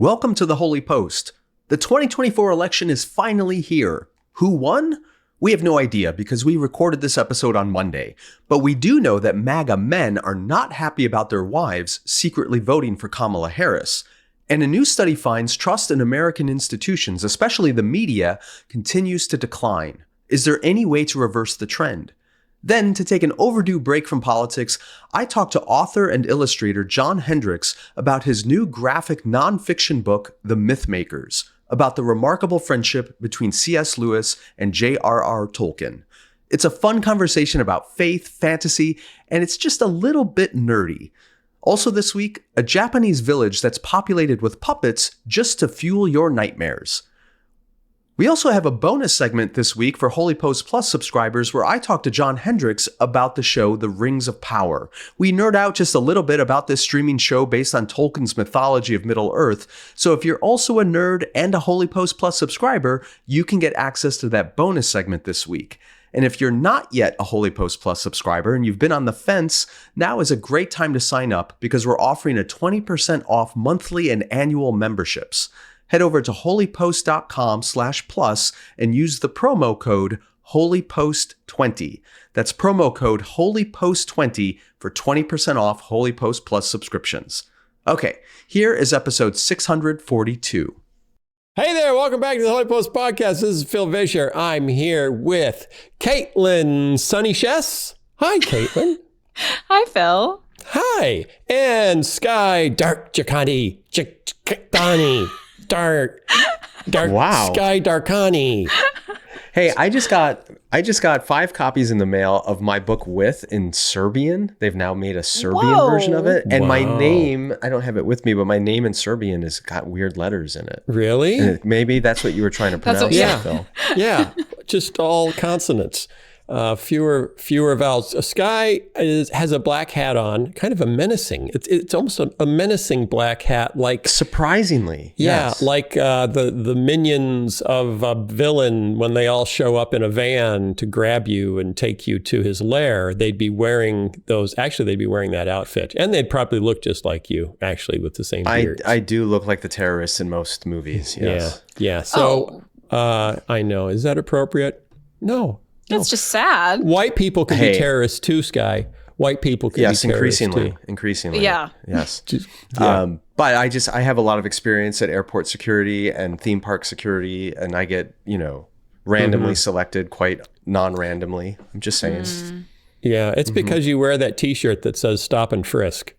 Welcome to the Holy Post. The 2024 election is finally here. Who won? We have no idea because we recorded this episode on Monday, but we do know that MAGA men are not happy about their wives secretly voting for Kamala Harris. And a new study finds trust in American institutions, especially the media, continues to decline. Is there any way to reverse the trend? Then, to take an overdue break from politics, I talked to author and illustrator Hendrix about his new graphic nonfiction book, The Mythmakers, about the remarkable friendship between C.S. Lewis and J.R.R. Tolkien. It's a fun conversation about faith, fantasy, and it's just a little bit nerdy. Also this week, a Japanese village that's populated with puppets just to fuel your nightmares. We also have a bonus segment this week for HOLYPOST Plus subscribers where I talk to Hendrix about the show The Rings of Power. We nerd out just a little bit about this streaming show based on Tolkien's mythology of Middle-earth, so if you're also a nerd and a HOLYPOST Plus subscriber, you can get access to that bonus segment this week. And if you're not yet a HOLYPOST Plus subscriber and you've been on the fence, now is a great time to sign up because we're offering a 20% off monthly and annual memberships. Head over to holypost.com/plus and use the promo code HOLYPOST20. That's promo code HOLYPOST20 for 20% off HOLYPOST Plus subscriptions. Okay, here is episode 642. Hey there, welcome back to the HOLYPOST podcast. This is Phil Vischer. I'm here with Caitlin Sunny Chess. Hi, Caitlin. Hi, Phil. Hi. And Skye Dark Jacani. Dark. Wow. Skye Darkani. Hey, I just got 5 copies in the mail of my book in Serbian. They've now made a Serbian version of it. And my name, I don't have it with me, but my name in Serbian has got weird letters in it. Really? And maybe that's what you were trying to pronounce, Phil. Yeah, just all consonants. Fewer vowels. Skye has a black hat on, kind of a menacing. It's almost a menacing black hat, like surprisingly. Yeah, yes. like the minions of a villain when they all show up in a van to grab you and take you to his lair. They'd be wearing those. Actually, they'd be wearing that outfit, and they'd probably look just like you, actually, with the same beard. I do look like the terrorists in most movies. Yes. Yeah. So I know. Is that appropriate? No. It's just sad. White people can be terrorists too, Skye. White people can be terrorists too. Increasingly. Yeah. Yes. But I have a lot of experience at airport security and theme park security, and I get, randomly selected quite non-randomly. I'm just saying. Yeah, it's because you wear that T-shirt that says "Stop and Frisk."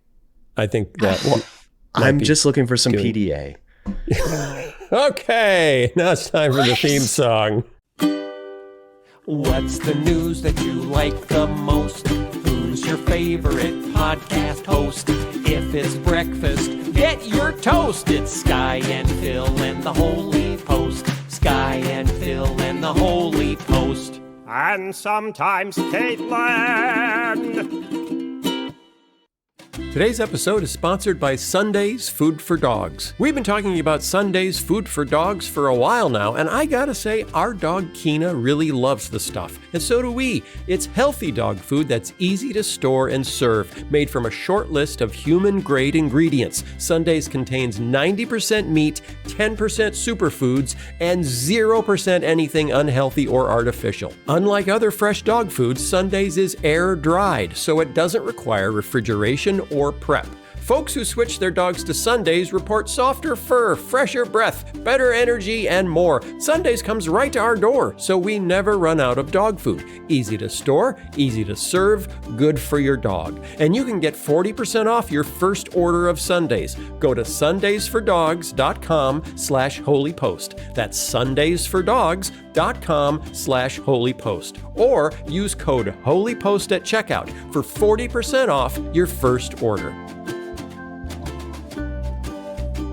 I think that. I'm just looking for some PDA. Okay, now it's time for the theme song. What's the news that you like the most? Who's your favorite podcast host? If it's breakfast, get your toast. It's Skye and Phil and the Holy Post. Skye and Phil and the Holy Post. And sometimes Caitlin. Today's episode is sponsored by Sunday's Food for Dogs. We've been talking about Sunday's Food for Dogs for a while now, and I gotta say, our dog Keena really loves the stuff, and so do we. It's healthy dog food that's easy to store and serve, made from a short list of human-grade ingredients. Sunday's contains 90% meat, 10% superfoods, and 0% anything unhealthy or artificial. Unlike other fresh dog foods, Sunday's is air-dried, so it doesn't require refrigeration or prep. Folks who switch their dogs to Sunday's report softer fur, fresher breath, better energy, and more. Sunday's comes right to our door, so we never run out of dog food. Easy to store, easy to serve, good for your dog. And you can get 40% off your first order of Sunday's. Go to sundaysfordogs.com/holypost. That's sundaysfordogs.com/holypost. Or use code HOLYPOST at checkout for 40% off your first order.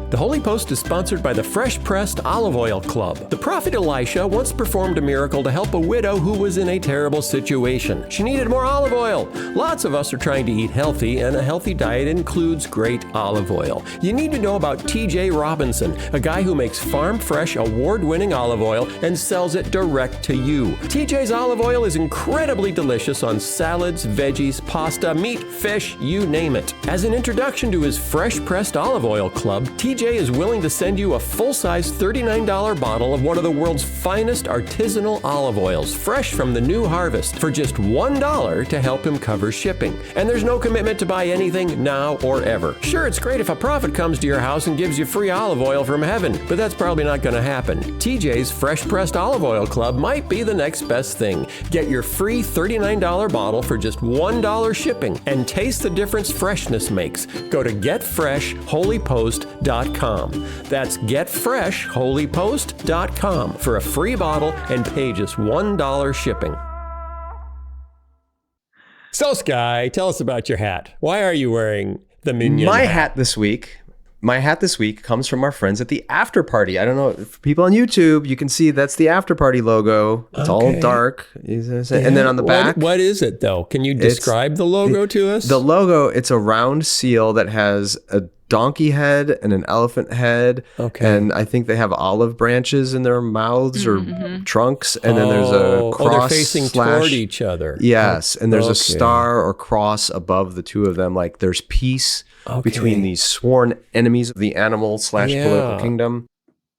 The Holy Post is sponsored by the Fresh Pressed Olive Oil Club. The prophet Elisha once performed a miracle to help a widow who was in a terrible situation. She needed more olive oil. Lots of us are trying to eat healthy, and a healthy diet includes great olive oil. You need to know about T.J. Robinson, a guy who makes farm-fresh, award-winning olive oil and sells it direct to you. TJ's olive oil is incredibly delicious on salads, veggies, pasta, meat, fish, you name it. As an introduction to his Fresh Pressed Olive Oil Club, TJ TJ is willing to send you a full-size $39 bottle of one of the world's finest artisanal olive oils, fresh from the new harvest, for just $1 to help him cover shipping. And there's no commitment to buy anything now or ever. Sure, it's great if a prophet comes to your house and gives you free olive oil from heaven, but that's probably not going to happen. TJ's Fresh Pressed Olive Oil Club might be the next best thing. Get your free $39 bottle for just $1 shipping and taste the difference freshness makes. Go to getfreshholypost.com. That's getfreshholypost.com for a free bottle and pay just $1 shipping. So, Skye, tell us about your hat. Why are you wearing the minion My hat this week comes from our friends at the After Party. I don't know, if people on YouTube, you can see that's the After Party logo. It's all dark. And then on the back. What is it, though? Can you describe the logo to us? The logo, it's a round seal that has a donkey head and an elephant head. Okay. And I think they have olive branches in their mouths or trunks. And then there's a cross. They're facing toward each other. Yes. And there's a star or cross above the two of them. Like there's peace between these sworn enemies of the animal / political kingdom.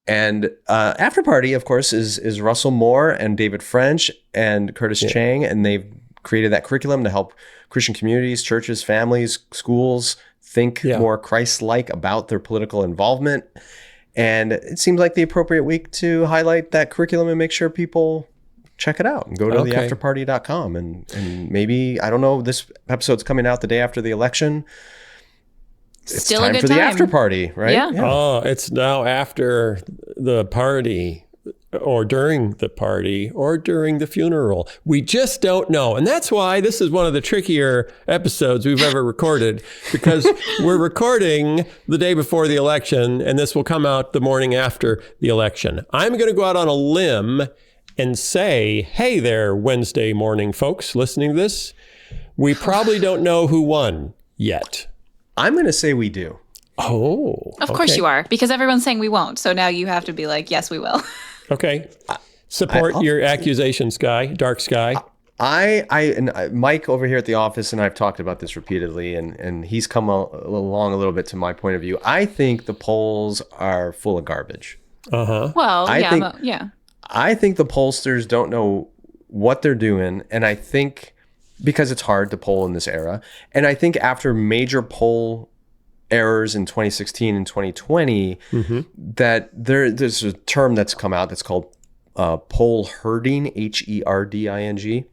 And After Party, of course, is Russell Moore and David French and Curtis Chang. And they've created that curriculum to help Christian communities, churches, families, schools think more Christ-like about their political involvement. And it seems like the appropriate week to highlight that curriculum and make sure people check it out and go to theafterparty.com. And maybe, I don't know, this episode's coming out the day after the election. It's Still time a good for the time. after party, right? Yeah. Oh, it's now after the party, or during the party, or during the funeral. We just don't know. And that's why this is one of the trickier episodes we've ever recorded, because we're recording the day before the election, and this will come out the morning after the election. I'm going to go out on a limb and say, hey there, Wednesday morning folks listening to this. We probably don't know who won yet. I'm going to say we do. Oh. Of course you are, because everyone's saying we won't. So now you have to be like, yes, we will. Okay. Support your accusation, Skye, Dark Skye. Mike over here at the office, and I've talked about this repeatedly, and he's come along a little bit to my point of view. I think the polls are full of garbage. Well, I think the pollsters don't know what they're doing, and I think because it's hard to poll in this era, and I think after major poll errors in 2016 and 2020, that there's a term that's come out that's called poll herding, HERDING.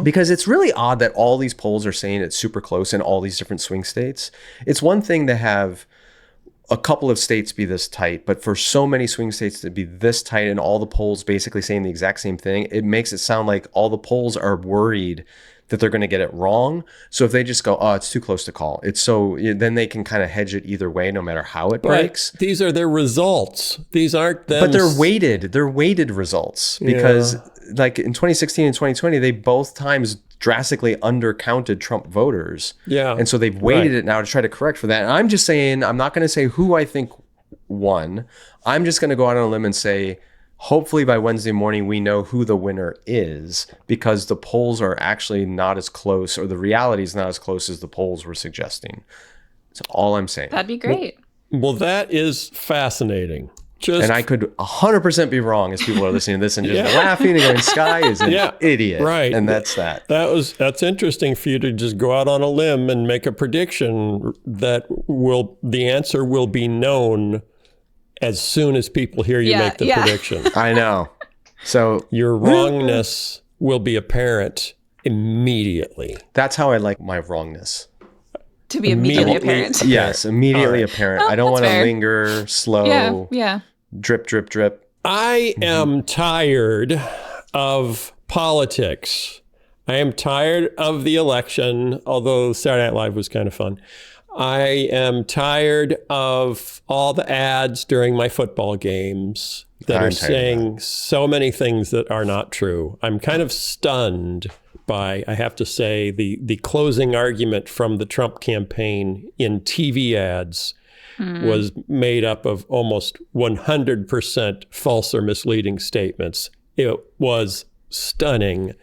Because it's really odd that all these polls are saying it's super close in all these different swing states. It's one thing to have a couple of states be this tight, but for so many swing states to be this tight and all the polls basically saying the exact same thing, it makes it sound like all the polls are worried that they're going to get it wrong. So if they just go, oh, it's too close to call, then they can kind of hedge it either way, no matter how it breaks. These are their results. These aren't them. But they're weighted results, because like in 2016 and 2020, they both times drastically undercounted Trump voters. Yeah. And so they've weighted it now to try to correct for that. And I'm just saying, I'm not going to say who I think won. I'm just going to go out on a limb and say, hopefully by Wednesday morning, we know who the winner is, because the polls are actually not as close, or the reality is not as close as the polls were suggesting. That's all I'm saying. That'd be great. Well, that is fascinating. And I could 100% be wrong as people are listening to this and just laughing and going, Skye is an idiot. Right. And that's that. That's interesting for you to just go out on a limb and make a prediction that the answer will be known as soon as people hear you make the prediction. I know. So your wrongness will be apparent immediately. That's how I like my wrongness. To be immediately apparent. Yes, immediately apparent. I don't want to linger, slow, drip, drip, drip. I am tired of politics. I am tired of the election, although Saturday Night Live was kind of fun. I am tired of all the ads during my football games that are saying so many things that are not true. I'm kind of stunned by, I have to say, the closing argument from the Trump campaign in TV ads was made up of almost 100% false or misleading statements. It was stunning.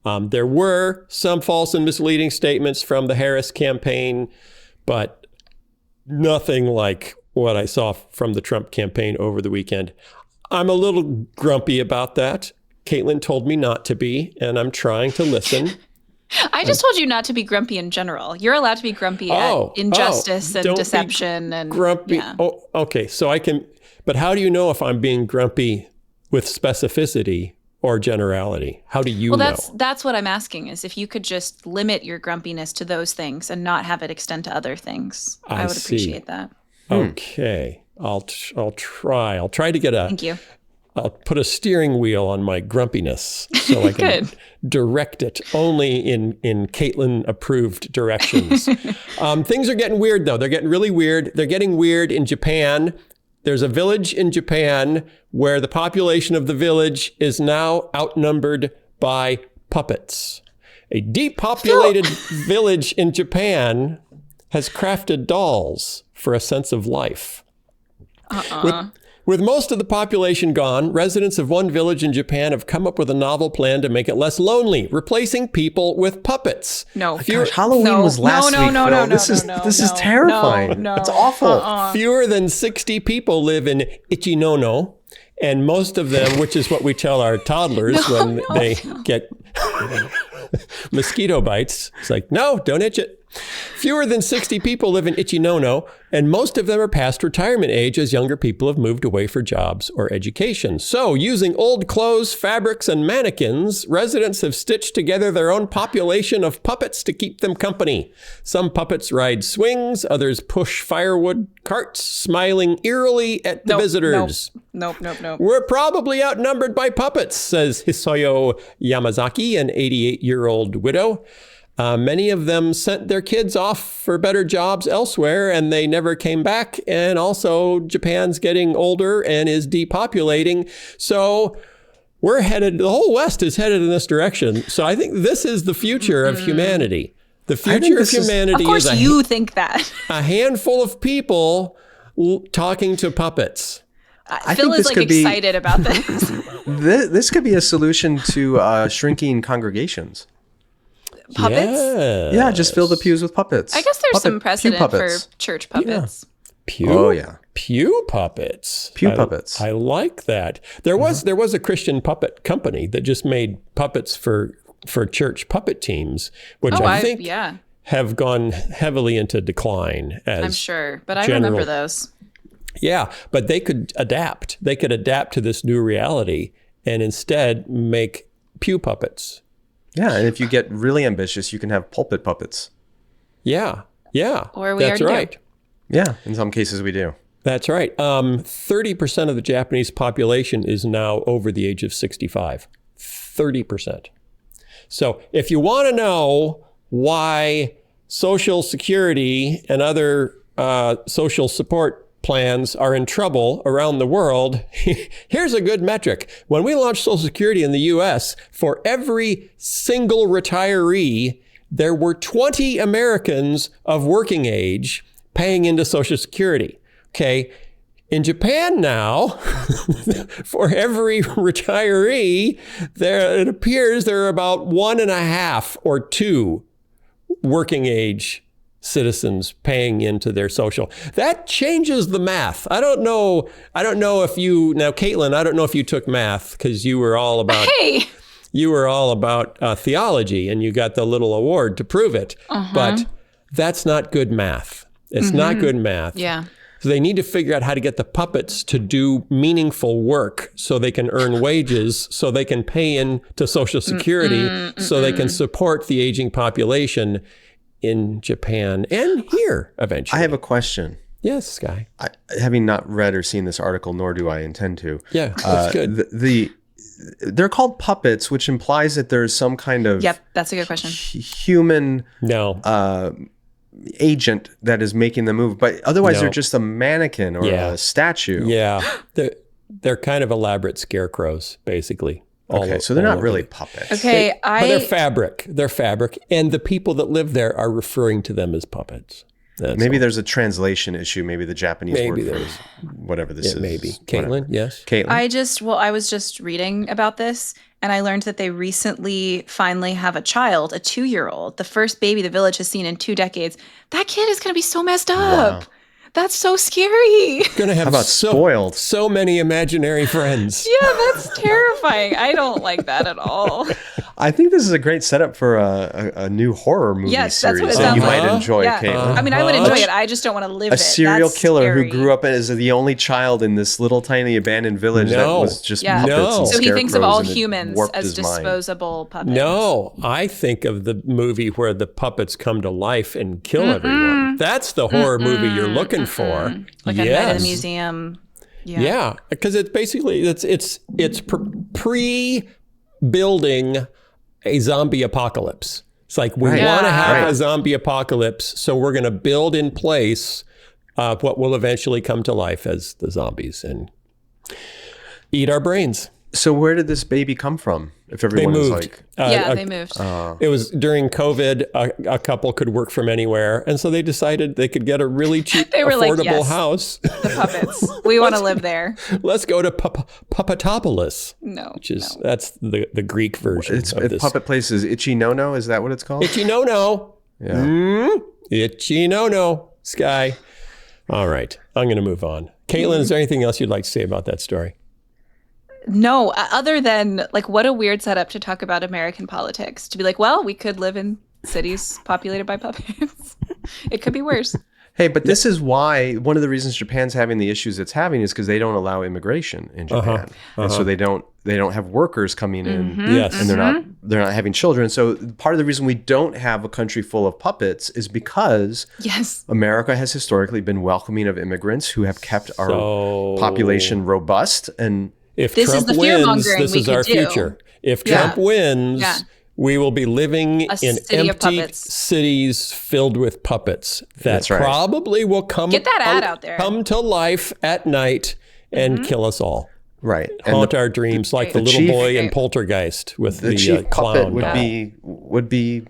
There were some false and misleading statements from the Harris campaign, but nothing like what I saw from the Trump campaign over the weekend. I'm a little grumpy about that. Caitlin told me not to be, and I'm trying to listen. I just told you not to be grumpy in general. You're allowed to be grumpy at injustice and deception and grumpy. Yeah. Oh, okay. So I can, but how do you know if I'm being grumpy with specificity or generality? How do you know? That's what I'm asking, is if you could just limit your grumpiness to those things and not have it extend to other things. I would appreciate that. Okay. I'll try. I'll try to get Thank you. I'll put a steering wheel on my grumpiness so I can direct it only in Caitlin-approved directions. Things are getting weird, though. They're getting really weird. They're getting weird in Japan. There's a village in Japan where the population of the village is now outnumbered by puppets. A depopulated village in Japan has crafted dolls for a sense of life. With most of the population gone, residents of one village in Japan have come up with a novel plan to make it less lonely, replacing people with puppets. No. Gosh, Halloween was last week, Phil. This is terrifying. No. It's awful. Fewer than 60 people live in Ichinono, and most of them, which is what we tell our toddlers when they get mosquito bites. It's like, no, don't itch it. Fewer than 60 people live in Ichinono, and most of them are past retirement age as younger people have moved away for jobs or education. So, using old clothes, fabrics, and mannequins, residents have stitched together their own population of puppets to keep them company. Some puppets ride swings, others push firewood carts, smiling eerily at the visitors. Nope. We're probably outnumbered by puppets, says Hisoyo Yamazaki, an 88-year-old widow. Many of them sent their kids off for better jobs elsewhere, and they never came back. And also, Japan's getting older and is depopulating. So we're headed, the whole West is headed in this direction. So I think this is the future of humanity. The future of humanity of course is you think that. a handful of people talking to puppets. Phil is like excited about this. This could be a solution to shrinking congregations. Puppets? Yes. Yeah, just fill the pews with puppets. I guess there's some precedent for church puppets. Pew puppets. Pew puppets. I like that. There was a Christian puppet company that just made puppets for church puppet teams, which I think have gone heavily into decline. I'm sure, but I remember those. Yeah, but they could adapt. They could adapt to this new reality and instead make pew puppets. Yeah, and if you get really ambitious, you can have pulpit puppets. Yeah. Or we That's already right. do. Yeah, in some cases we do. That's right. 30% of the Japanese population is now over the age of 65. 30%. So if you want to know why Social Security and other social support plans are in trouble around the world, here's a good metric. When we launched Social Security in the US, for every single retiree, there were 20 Americans of working age paying into Social Security. Okay. In Japan now, for every retiree, it appears there are about 1.5 or 2 working age citizens paying into their social. That changes the math. I don't know if you, now Caitlin, I don't know if you took math because you were all about, theology and you got the little award to prove it. But that's not good math. It's not good math. Yeah. So they need to figure out how to get the puppets to do meaningful work so they can earn wages, so they can pay into Social Security, so they can support the aging population in Japan and here eventually. I have a question. Yes, Skye. Having not read or seen this article, nor do I intend to. Yeah, that's good. They're called puppets, which implies that there's some kind of that's a good question. Human agent that is making the move, but otherwise they're just a mannequin or a statue. Yeah, they're kind of elaborate scarecrows, basically. Okay, so they're not really puppets. Okay, but they're fabric. They're fabric, and the people that live there are referring to them as puppets. Maybe there's a translation issue. Maybe the Japanese word for whatever this is. Maybe. Caitlin, yes? Caitlin? I was just reading about this, and I learned that they recently finally have a child, a 2-year-old, the first baby the village has seen in 2 decades. That kid is going to be so messed up. Wow. That's so scary. Going to have How about spoiled? so many imaginary friends. Yeah, that's terrifying. I don't like that at all. I think this is a great setup for a new horror movie Yes, that's what series it that sounds you like. might enjoy, Yeah. Caitlin. I mean, I would enjoy it. I just don't want to live A it. serial That's killer scary. who grew up as the only child in this little tiny abandoned village that was just puppets and So he thinks of scarecrows, all and it humans warped as his mind. disposable puppets. No, I think of the movie where the puppets come to life and kill everyone. That's the horror movie you're looking for. Like a night in the museum. Yeah, because it's basically it's pre-building a zombie apocalypse. It's like we want to have a zombie apocalypse, so we're going to build in place what will eventually come to life as the zombies and eat our brains. So where did this baby come from? If everyone They is moved. like, They moved. It was during COVID. A couple could work from anywhere, and so they decided they could get a really cheap, They were affordable like, yes. house. The puppets. We want to live there. Let's go to Papatopolis. No. Which is that's the Greek version it's of this. puppet place is Itchy No No. Is that what it's called? Itchy no no. Yeah. Itchy no no. Skye. All right, I'm going to move on. Caitlin, is there anything else you'd like to say about that story? No, other than like, what a weird setup to talk about American politics. To be like, well, we could live in cities populated by puppets. It could be worse. Hey, but this is why one of the reasons Japan's having the issues it's having is because they don't allow immigration in Japan, and so they don't have workers coming in, Yes, and they're not having children. So part of the reason we don't have a country full of puppets is because America has historically been welcoming of immigrants who have kept our population robust. And if This Trump is the wins, fear-mongering this we is could our do. future. If Trump wins, we will be living in city of empty puppets. cities filled with puppets that That's right. probably will come Get that ad out there. come to life at night and kill us all. right, Haunt our dreams like the little chief- boy in Poltergeist with the the chief puppet clown. would be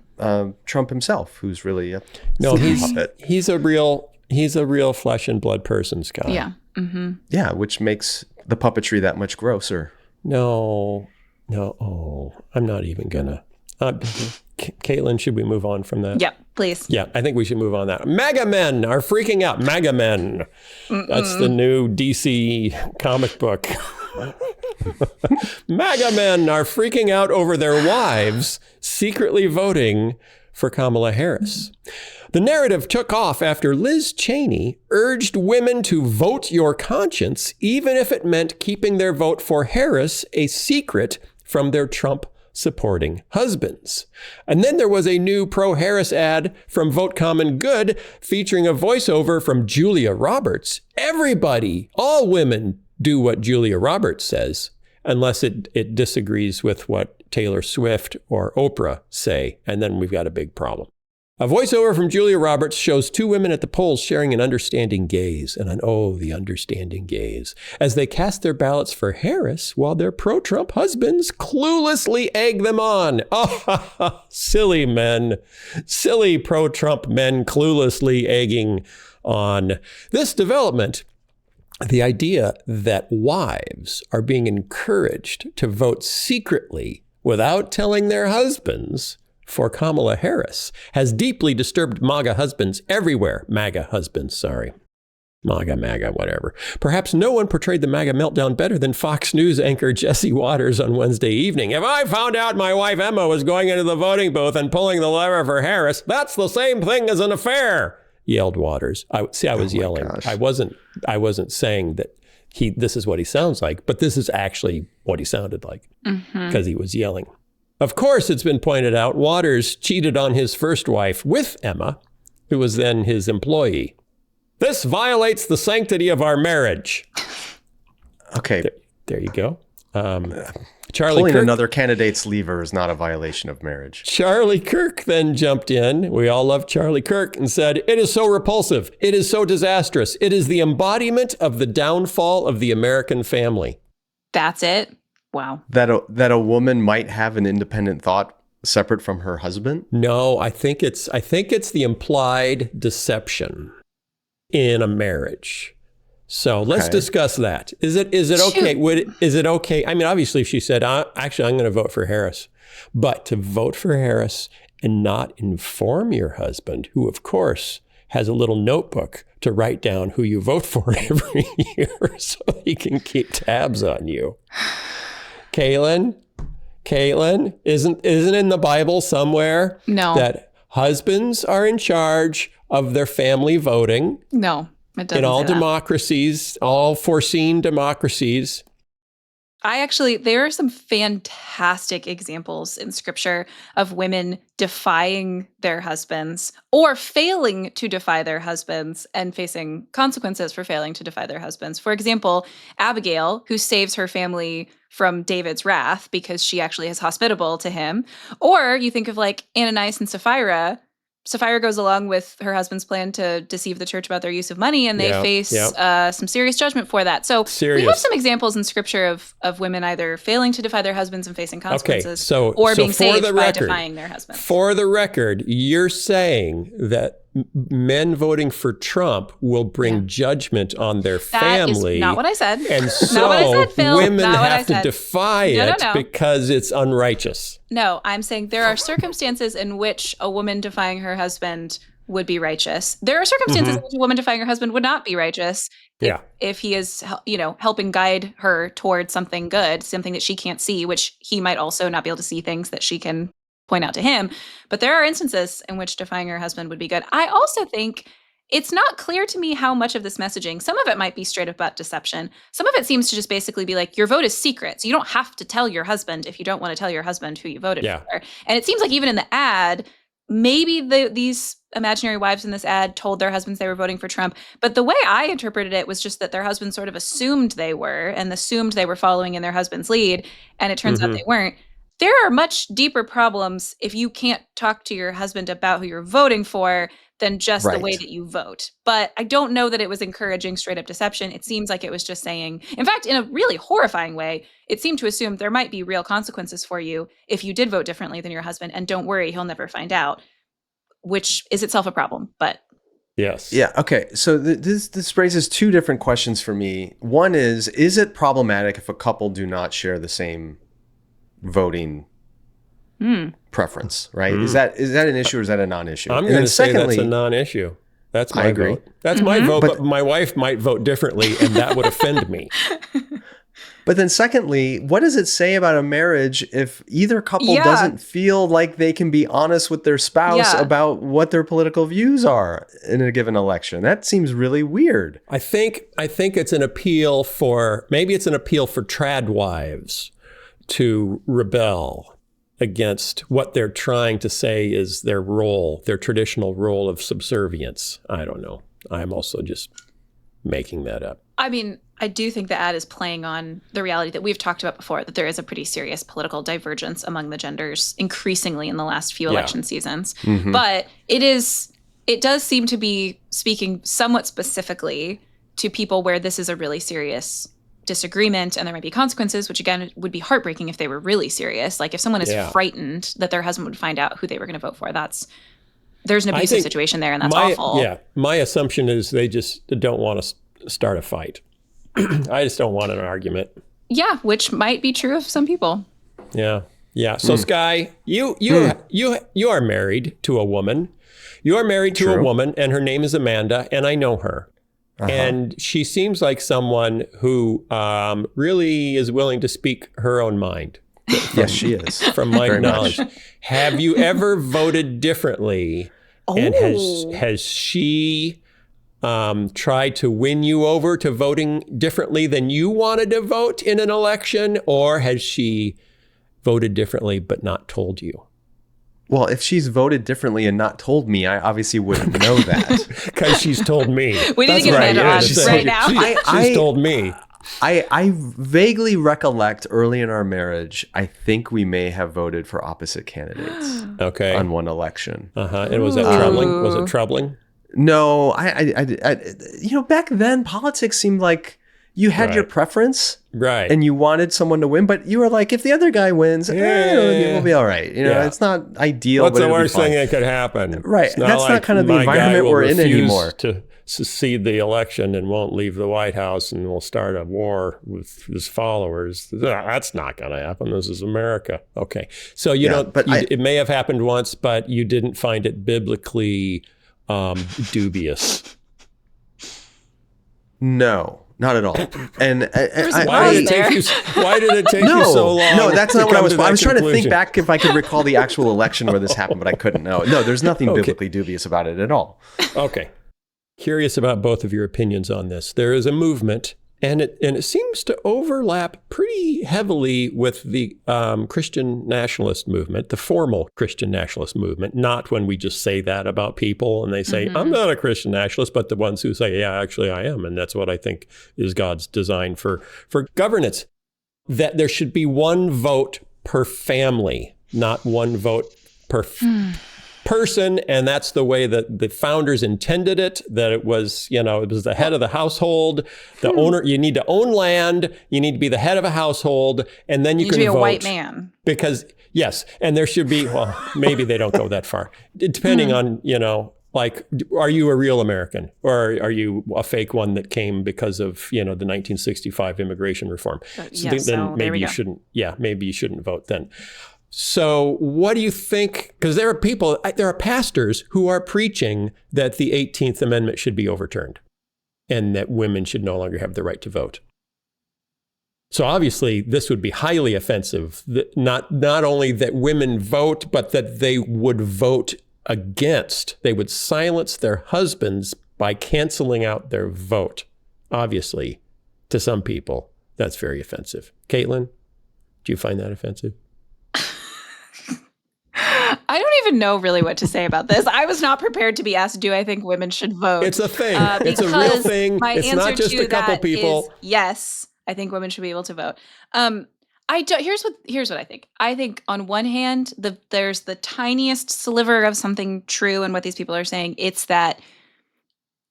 Trump himself, who's really a No, puppet. he's a real flesh and blood person, Skye. Yeah. Yeah, which makes the puppetry that much grosser. No. Oh, I'm not even gonna. Caitlin, should we move on from that? Yeah, please. Yeah, I think we should move on that. MAGA men are freaking out. MAGA men. That's the new DC comic book. MAGA men are freaking out over their wives secretly voting for Kamala Harris. The narrative took off after Liz Cheney urged women to vote your conscience, even if it meant keeping their vote for Harris a secret from their Trump-supporting husbands. And then there was a new pro-Harris ad from Vote Common Good featuring a voiceover from Julia Roberts. Everybody, all women, do what Julia Roberts says, unless it disagrees with what Taylor Swift or Oprah say, and then we've got a big problem. A voiceover from Julia Roberts shows two women at the polls sharing an understanding gaze, and the understanding gaze, as they cast their ballots for Harris while their pro-Trump husbands cluelessly egg them on. Oh, silly men, silly pro-Trump men cluelessly egging on. This development, the idea that wives are being encouraged to vote secretly without telling their husbands for Kamala Harris, has deeply disturbed MAGA husbands everywhere. MAGA husbands, sorry. MAGA, whatever. Perhaps no one portrayed the MAGA meltdown better than Fox News anchor Jesse Waters on Wednesday evening. If I found out my wife Emma was going into the voting booth and pulling the lever for Harris, that's the same thing as an affair, yelled Waters. I was yelling. Gosh. I wasn't saying that this is what he sounds like, but this is actually what he sounded like because he was yelling. Of course, it's been pointed out, Waters cheated on his first wife with Emma, who was then his employee. This violates the sanctity of our marriage. Okay. There you go. Pulling another candidate's lever is not a violation of marriage. Charlie Kirk then jumped in. We all love Charlie Kirk and said, "It is so repulsive. It is so disastrous. It is the embodiment of the downfall of the American family." That's it. Wow. That a woman might have an independent thought separate from her husband? No, I think it's the implied deception in a marriage. So let's discuss that. Is it okay? Is it okay? I mean, obviously, if she said, "Actually, I'm going to vote for Harris," but to vote for Harris and not inform your husband, who of course has a little notebook to write down who you vote for every year so he can keep tabs on you. Caitlin, isn't in the Bible somewhere that husbands are in charge of their family voting? No, it doesn't. In all say that. democracies, all foreseen democracies. There are some fantastic examples in scripture of women defying their husbands or failing to defy their husbands and facing consequences for failing to defy their husbands. For example, Abigail, who saves her family from David's wrath because she actually is hospitable to him. Or you think of like Ananias and Sapphira. Sapphira goes along with her husband's plan to deceive the church about their use of money, and they face some serious judgment for that. So we have some examples in scripture of women either failing to defy their husbands and facing consequences, or being saved by defying their husbands. For the record, you're saying that men voting for Trump will bring judgment on their family. That is not what I said. And so not what I said, Phil. women not what have I said. to defy it because it's unrighteous. No, I'm saying there are circumstances in which a woman defying her husband would be righteous. There are circumstances in which a woman defying her husband would not be righteous if he is, helping guide her towards something good, something that she can't see, which he might also not be able to see things that she can point out to him. But there are instances in which defying her husband would be good. I also think it's not clear to me how much of this messaging, some of it might be straight up about deception. Some of it seems to just basically be like, your vote is secret. So you don't have to tell your husband if you don't want to tell your husband who you voted for. And it seems like even in the ad, maybe these imaginary wives in this ad told their husbands they were voting for Trump. But the way I interpreted it was just that their husbands sort of assumed they were and assumed they were following in their husband's lead. And it turns out they weren't. There are much deeper problems if you can't talk to your husband about who you're voting for than just the way that you vote. But I don't know that it was encouraging straight up deception. It seems like it was just saying, in fact, in a really horrifying way, it seemed to assume there might be real consequences for you if you did vote differently than your husband. And don't worry, he'll never find out, which is itself a problem. But yes. Yeah. Okay. So this raises two different questions for me. One is it problematic if a couple do not share the same voting preference, right? Is that an issue or is that a non-issue? I'm going to say that's a non-issue. That's my vote. That's my vote, but my wife might vote differently, and that would offend me. But then secondly, what does it say about a marriage if either couple doesn't feel like they can be honest with their spouse about what their political views are in a given election? That seems really weird. I think it's an appeal for trad wives to rebel against what they're trying to say is their role, their traditional role of subservience. I don't know. I'm also just making that up. I mean, I do think the ad is playing on the reality that we've talked about before, that there is a pretty serious political divergence among the genders increasingly in the last few election seasons. But it does seem to be speaking somewhat specifically to people where this is a really serious disagreement and there might be consequences, which again would be heartbreaking if they were really serious. Like if someone is frightened that their husband would find out who they were going to vote for, there's an abusive situation there, and that's awful. Yeah, my assumption is they just don't want to start a fight. I just don't want an argument. Yeah, which might be true of some people. Yeah. So Skye, you are married to a woman. You are married to a woman, and her name is Amanda, and I know her. And she seems like someone who really is willing to speak her own mind. Yes, she is. From my knowledge. Have you ever voted differently? And has she tried to win you over to voting differently than you wanted to vote in an election? Or has she voted differently but not told you? Well, if she's voted differently and not told me, I obviously wouldn't know that. Because she's told me. We need to get Amanda on right now. She's told me. I vaguely recollect early in our marriage, I think we may have voted for opposite candidates on one election. And was that troubling? Was it troubling? No, I back then politics seemed like you had your preference, right, and you wanted someone to win, but you were like, if the other guy wins, we'll be all right. It's not ideal. What's but the worst thing that could happen? Right, that's not kind of the environment we're in anymore. To secede the election and won't leave the White House and will start a war with his followers. That's not going to happen. This is America. Okay, so it may have happened once, but you didn't find it biblically dubious. No, not at all. And Why did it take you so long? No, that's not what I was. I was trying to think conclusion? back if I could recall the actual election where this happened, but I couldn't. No, there's nothing biblically dubious about it at all. Okay. Curious about both of your opinions on this. There is a movement, and it seems to overlap pretty heavily with the Christian nationalist movement, the formal Christian nationalist movement, not when we just say that about people and they say, I'm not a Christian nationalist, but the ones who say, yeah, actually I am. And that's what I think is God's design for governance. That there should be one vote per family, not one vote per person, and that's the way that the founders intended it, that it was, it was the head of the household, the owner. You need to own land, you need to be the head of a household, and then you can be a vote. white man. Because, yes, and there should be, well, maybe they don't go that far, depending on, like, are you a real American, or are you a fake one that came because of, the 1965 immigration reform? Then maybe you shouldn't, maybe you shouldn't vote then. So what do you think? Because there are pastors who are preaching that the 18th Amendment should be overturned and that women should no longer have the right to vote. So obviously this would be highly offensive, that not only that women vote, but that they would vote against. They would silence their husbands by canceling out their vote. Obviously, to some people, that's very offensive. Caitlin, do you find that offensive? I don't even know really what to say about this. I was not prepared to be asked, do I think women should vote? It's a thing. It's a real thing. It's not just a couple people. Yes, I think women should be able to vote. Here's what I think. I think on one hand, there's the tiniest sliver of something true in what these people are saying. It's that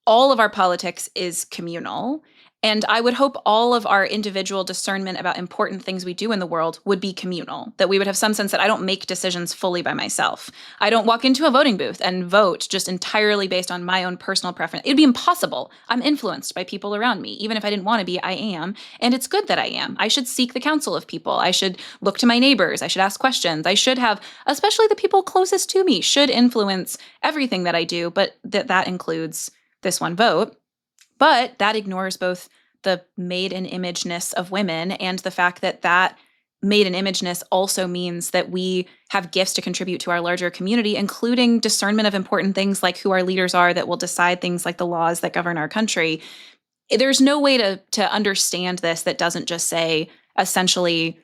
all of our politics is communal. And I would hope all of our individual discernment about important things we do in the world would be communal, that we would have some sense that I don't make decisions fully by myself. I don't walk into a voting booth and vote just entirely based on my own personal preference. It'd be impossible. I'm influenced by people around me. Even if I didn't want to be, I am. And it's good that I am. I should seek the counsel of people. I should look to my neighbors. I should ask questions. I should have, especially the people closest to me, should influence everything that I do. But that includes this one vote. But that ignores both the made in imageness of women and the fact that made in imageness also means that we have gifts to contribute to our larger community, including discernment of important things like who our leaders are that will decide things like the laws that govern our country. There's no way to understand this that doesn't just say essentially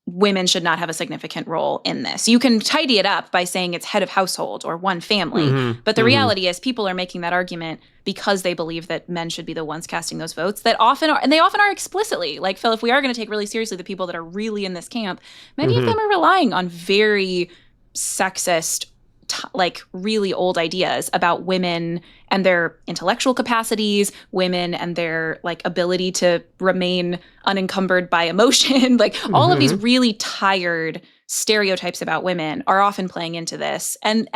women should not have a significant role in this. You can tidy it up by saying it's head of household or one family. But the reality is people are making that argument because they believe that men should be the ones casting those votes that often are, and they often are explicitly. Like, Phil, if we are going to take really seriously the people that are really in this camp, many of them are relying on very sexist, like really old ideas about women and their intellectual capacities, women and their like ability to remain unencumbered by emotion. Like all of these really tired stereotypes about women are often playing into this. And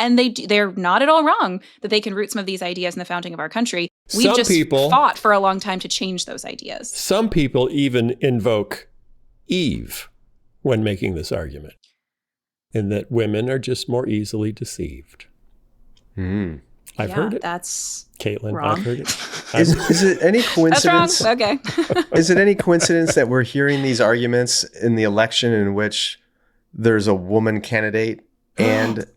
they're not at all wrong that they can root some of these ideas in the founding of our country. We've fought for a long time to change those ideas. Some people even invoke Eve when making this argument. And that women are just more easily deceived. I've heard it. That's Caitlin, wrong. I've heard it. Is it any coincidence? That's wrong. Okay. Is it any coincidence that we're hearing these arguments in the election in which there's a woman candidate and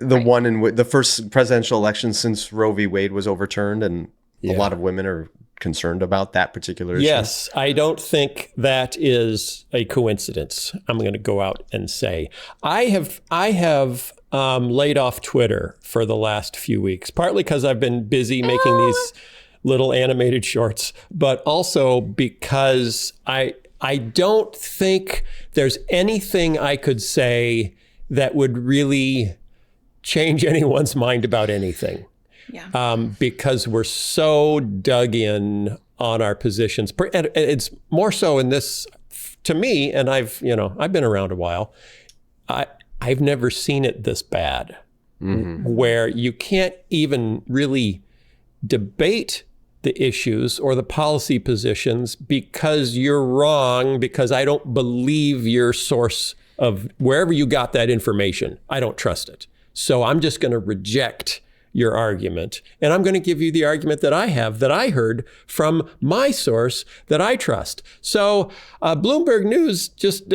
one in the first presidential election since Roe v. Wade was overturned, and a lot of women are concerned about that particular issue? Yes, I don't think that is a coincidence. I'm going to go out and say I have laid off Twitter for the last few weeks, partly because I've been busy making these little animated shorts, but also because I don't think there's anything I could say that would really change anyone's mind about anything. Yeah. Because we're so dug in on our positions. And it's more so in this, to me, and I've been around a while, I've never seen it this bad, where you can't even really debate the issues or the policy positions because you're wrong, because I don't believe your source of wherever you got that information. I don't trust it. So I'm just going to reject your argument. And I'm going to give you the argument that I have, that I heard from my source that I trust. So Bloomberg News just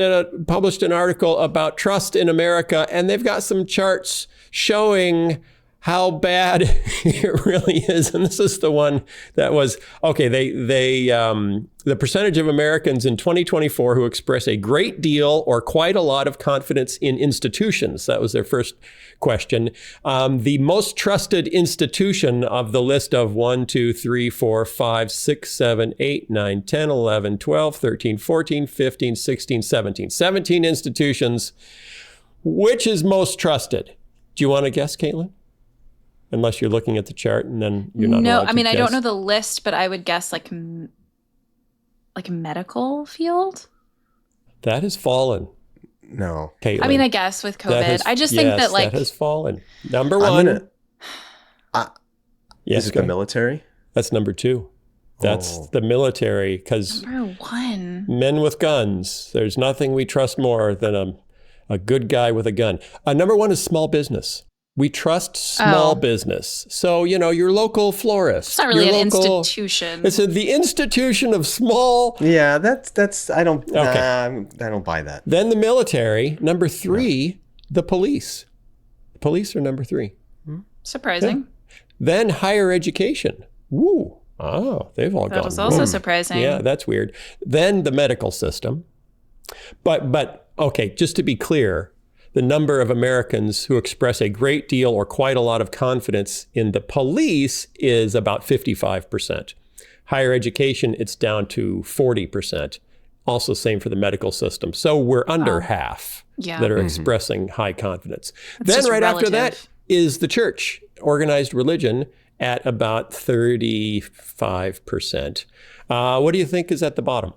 published an article about trust in America, and they've got some charts showing how bad it really is. And this is the one that was, okay, the percentage of Americans in 2024 who express a great deal or quite a lot of confidence in institutions. That was their first question. The most trusted institution of the list of 1, 2, 3, 4, 5, 6, 7, 8, 9, 10, 11, 12, 13, 14, 15, 16, 17. 17 institutions. Which is most trusted? Do you want to guess, Caitlin? Unless you're looking at the chart and then you're not allowed to I mean, guess. I don't know the list, but I would guess like a medical field. That has fallen. No. Caitlin. I mean, I guess with COVID. I just think that like... that has fallen. Number one. Is it the military? That's number 2. That's the military, because Number 1. men with guns. There's nothing we trust more than a good guy with a gun. Number 1 is small business. We trust small business. So, your local florist. It's not really an institution. It's the institution of small. Yeah, that's I don't buy that. Then the military. Number 3, the police. The police are number 3. Surprising. Yeah. Then higher education. Woo. Oh, they've all gone. That was also surprising. Yeah, that's weird. Then the medical system. But okay, just to be clear, the number of Americans who express a great deal or quite a lot of confidence in the police is about 55%. Higher education, it's down to 40%. Also same for the medical system. So we're under half that are expressing high confidence. Then right after that is the church, organized religion, at about 35%. What do you think is at the bottom?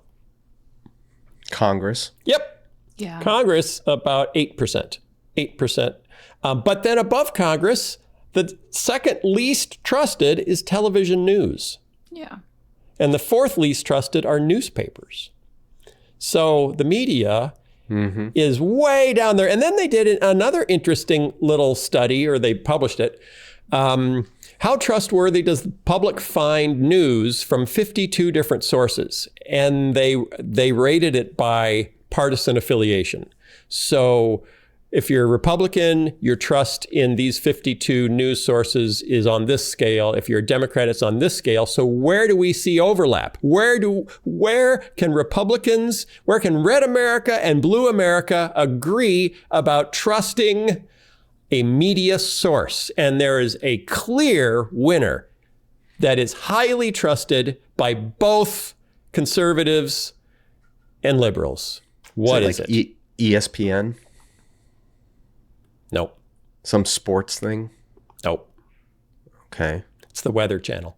Congress. Yep. Yeah. Congress, about 8%. 8%. But then above Congress, the second least trusted is television news. Yeah. And the fourth least trusted are newspapers. So the media is way down there. And then they did another interesting little study, or they published it. How trustworthy does the public find news from 52 different sources? And they rated it by partisan affiliation. So if you're a Republican, your trust in these 52 news sources is on this scale. If you're a Democrat, it's on this scale. So where do we see overlap? Where can Republicans, where can Red America and Blue America agree about trusting a media source? And there is a clear winner that is highly trusted by both conservatives and liberals. What is it? ESPN? Nope. Some sports thing? Nope. Okay. It's the Weather Channel.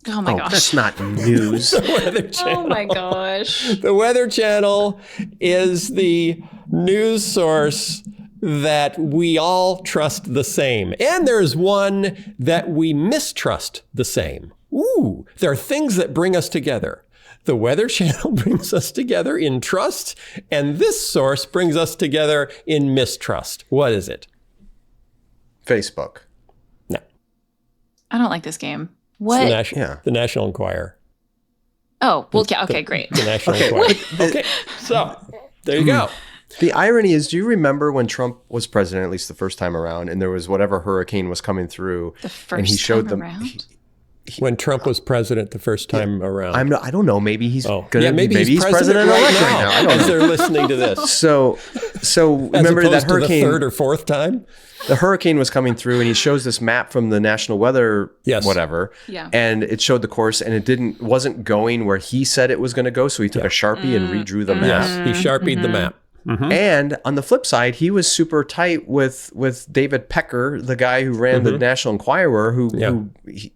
Oh my gosh. That's not news. The Weather Channel. Oh my gosh. The Weather Channel is the news source that we all trust the same. And there's one that we mistrust the same. Ooh, there are things that bring us together. The Weather Channel brings us together in trust, and this source brings us together in mistrust. What is it? Facebook. No. I don't like this game. What? The National Enquirer. Oh, well, yeah, okay, great. The National Enquirer. Okay, so there you go. The irony is, do you remember when Trump was president, at least the first time around, and there was whatever hurricane was coming through, and he showed them when Trump was president the first time around? I don't know. Maybe he's maybe he's president right now. I don't know. As they're listening to this. So remember that hurricane, the third or fourth time? The hurricane was coming through, and he shows this map from the National Weather, whatever. Yeah. And it showed the course, and it wasn't going where he said it was going to go. So he took a Sharpie and redrew the map. Yes, he Sharpied the map. Mm-hmm. And on the flip side, he was super tight with David Pecker, the guy who ran the National Enquirer, who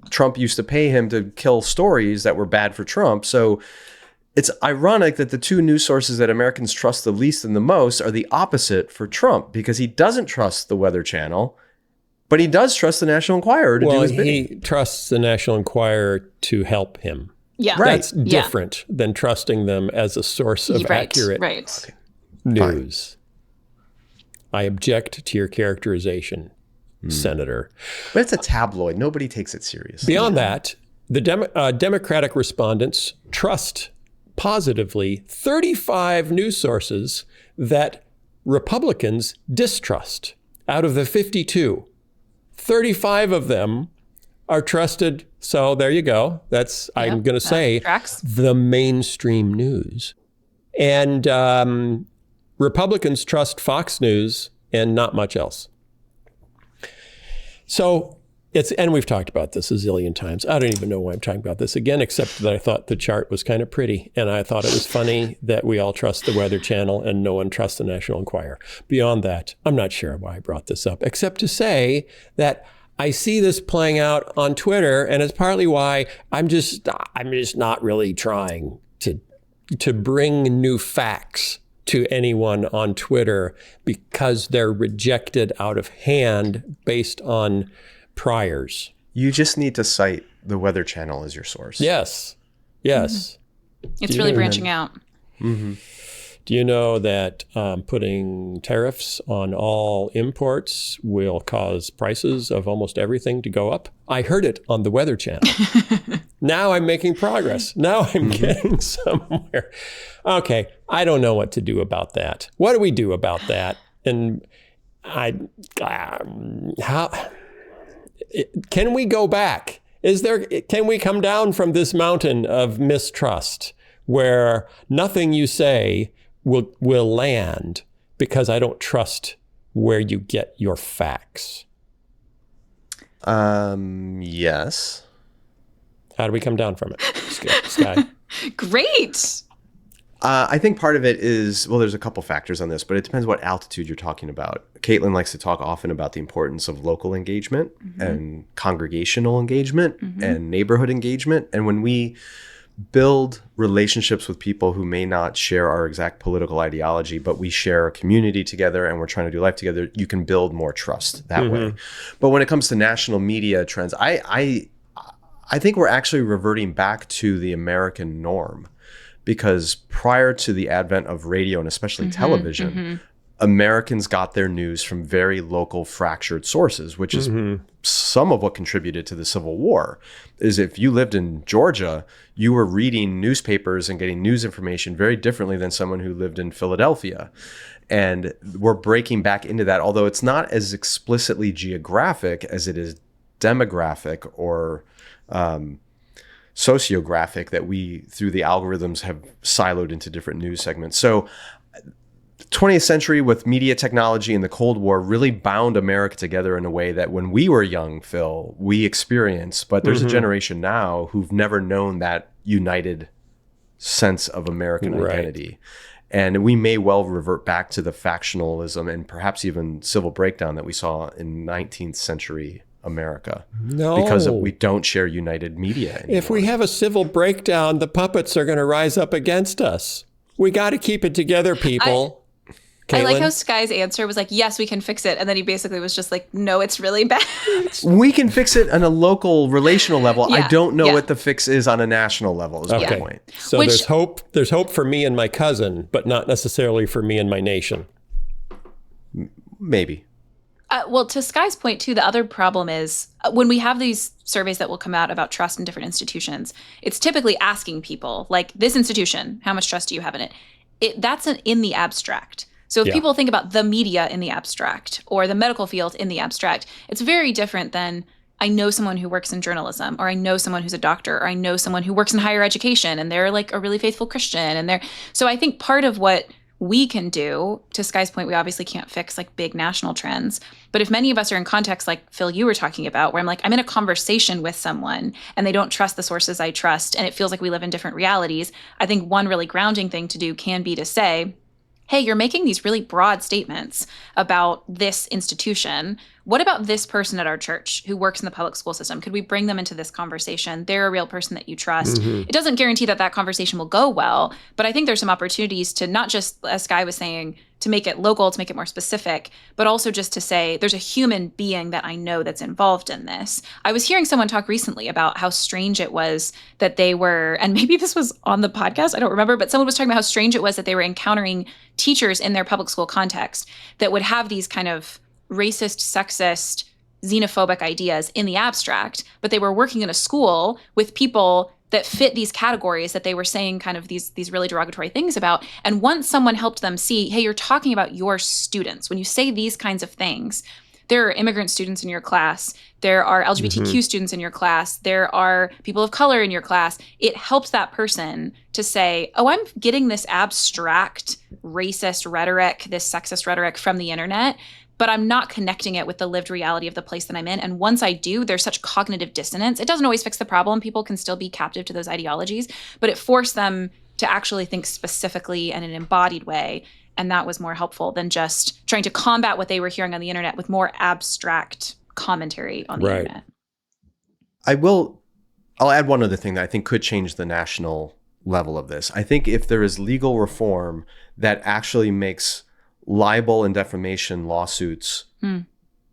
Trump used to pay him to kill stories that were bad for Trump. So it's ironic that the two news sources that Americans trust the least and the most are the opposite for Trump, because he doesn't trust the Weather Channel, but he does trust the National Enquirer to do his bidding. He trusts the National Enquirer to help him. Yeah. Right. That's different than trusting them as a source of accurate news. I object to your characterization. senator. But it's a tabloid. Nobody takes it seriously. Beyond that, the Democratic respondents trust positively 35 news sources that Republicans distrust. Out of the 52, 35 of them are trusted. So there you go. That's, I'm going to say, the mainstream news. And Republicans trust Fox News and not much else. So and we've talked about this a zillion times. I don't even know why I'm talking about this again, except that I thought the chart was kind of pretty. And I thought it was funny that we all trust the Weather Channel and no one trusts the National Enquirer. Beyond that, I'm not sure why I brought this up, except to say that I see this playing out on Twitter, and it's partly why I'm just not really trying to bring new facts to anyone on Twitter because they're rejected out of hand based on priors. You just need to cite the Weather Channel as your source. Yes. It's really branching out. Do you know that putting tariffs on all imports will cause prices of almost everything to go up? I heard it on the Weather Channel. Now I'm making progress. Now I'm getting somewhere. Okay, I don't know what to do about that. What do we do about that? And can we go back? Can we come down from this mountain of mistrust where nothing you say will land because I don't trust where you get your facts? Yes. How do we come down from it, Skye? Great. I think part of it is, well, there's a couple factors on this, but it depends what altitude you're talking about. Caitlin likes to talk often about the importance of local engagement and congregational engagement and neighborhood engagement. And when we build relationships with people who may not share our exact political ideology, but we share a community together and we're trying to do life together, you can build more trust that way. But when it comes to national media trends, I think we're actually reverting back to the American norm. Because prior to the advent of radio and especially television, Americans got their news from very local fractured sources, which is some of what contributed to the Civil War. Is if you lived in Georgia, you were reading newspapers and getting news information very differently than someone who lived in Philadelphia. And we're breaking back into that, although it's not as explicitly geographic as it is demographic or sociographic, that we, through the algorithms, have siloed into different news segments. So 20th century with media technology and the Cold War really bound America together in a way that when we were young, Phil, we experienced. But there's a generation now who've never known that united sense of American identity. And we may well revert back to the factionalism and perhaps even civil breakdown that we saw in 19th century America. No. Because we don't share united media anymore. If we have a civil breakdown, the puppets are going to rise up against us. We got to keep it together, people. I like how Skye's answer was like, yes, we can fix it. And then he basically was just like, no, it's really bad. We can fix it on a local relational level. I don't know what the fix is on a national level is my point. So there's hope. There's hope for me and my cousin, but not necessarily for me and my nation. Maybe. Well, to Skye's point, too, the other problem is when we have these surveys that will come out about trust in different institutions, it's typically asking people, like, this institution, how much trust do you have in it? That's in the abstract. So if people think about the media in the abstract or the medical field in the abstract, it's very different than I know someone who works in journalism, or I know someone who's a doctor, or I know someone who works in higher education and they're like a really faithful Christian. So I think part of what we can do, to Skye's point, we obviously can't fix like big national trends. But if many of us are in contexts like Phil, you were talking about, where I'm in a conversation with someone and they don't trust the sources I trust, and it feels like we live in different realities, I think one really grounding thing to do can be to say, hey, you're making these really broad statements about this institution. What about this person at our church who works in the public school system? Could we bring them into this conversation? They're a real person that you trust. It doesn't guarantee that conversation will go well, but I think there's some opportunities to not just, as Skye was saying, to make it local, to make it more specific, but also just to say there's a human being that I know that's involved in this. I was hearing someone talk recently about how strange it was that they were, and maybe this was on the podcast, I don't remember, but someone was talking about how strange it was that they were encountering teachers in their public school context that would have these kind of racist, sexist, xenophobic ideas in the abstract, but they were working in a school with people that fit these categories that they were saying kind of these really derogatory things about. And once someone helped them see, hey, you're talking about your students. When you say these kinds of things, there are immigrant students in your class, there are LGBTQ students in your class, there are people of color in your class. It helps that person to say, oh, I'm getting this abstract racist rhetoric, this sexist rhetoric from the internet, but I'm not connecting it with the lived reality of the place that I'm in. And once I do, there's such cognitive dissonance. It doesn't always fix the problem. People can still be captive to those ideologies, but it forced them to actually think specifically and in an embodied way. And that was more helpful than just trying to combat what they were hearing on the internet with more abstract commentary on the internet. I'll add one other thing that I think could change the national level of this. I think if there is legal reform that actually makes libel and defamation lawsuits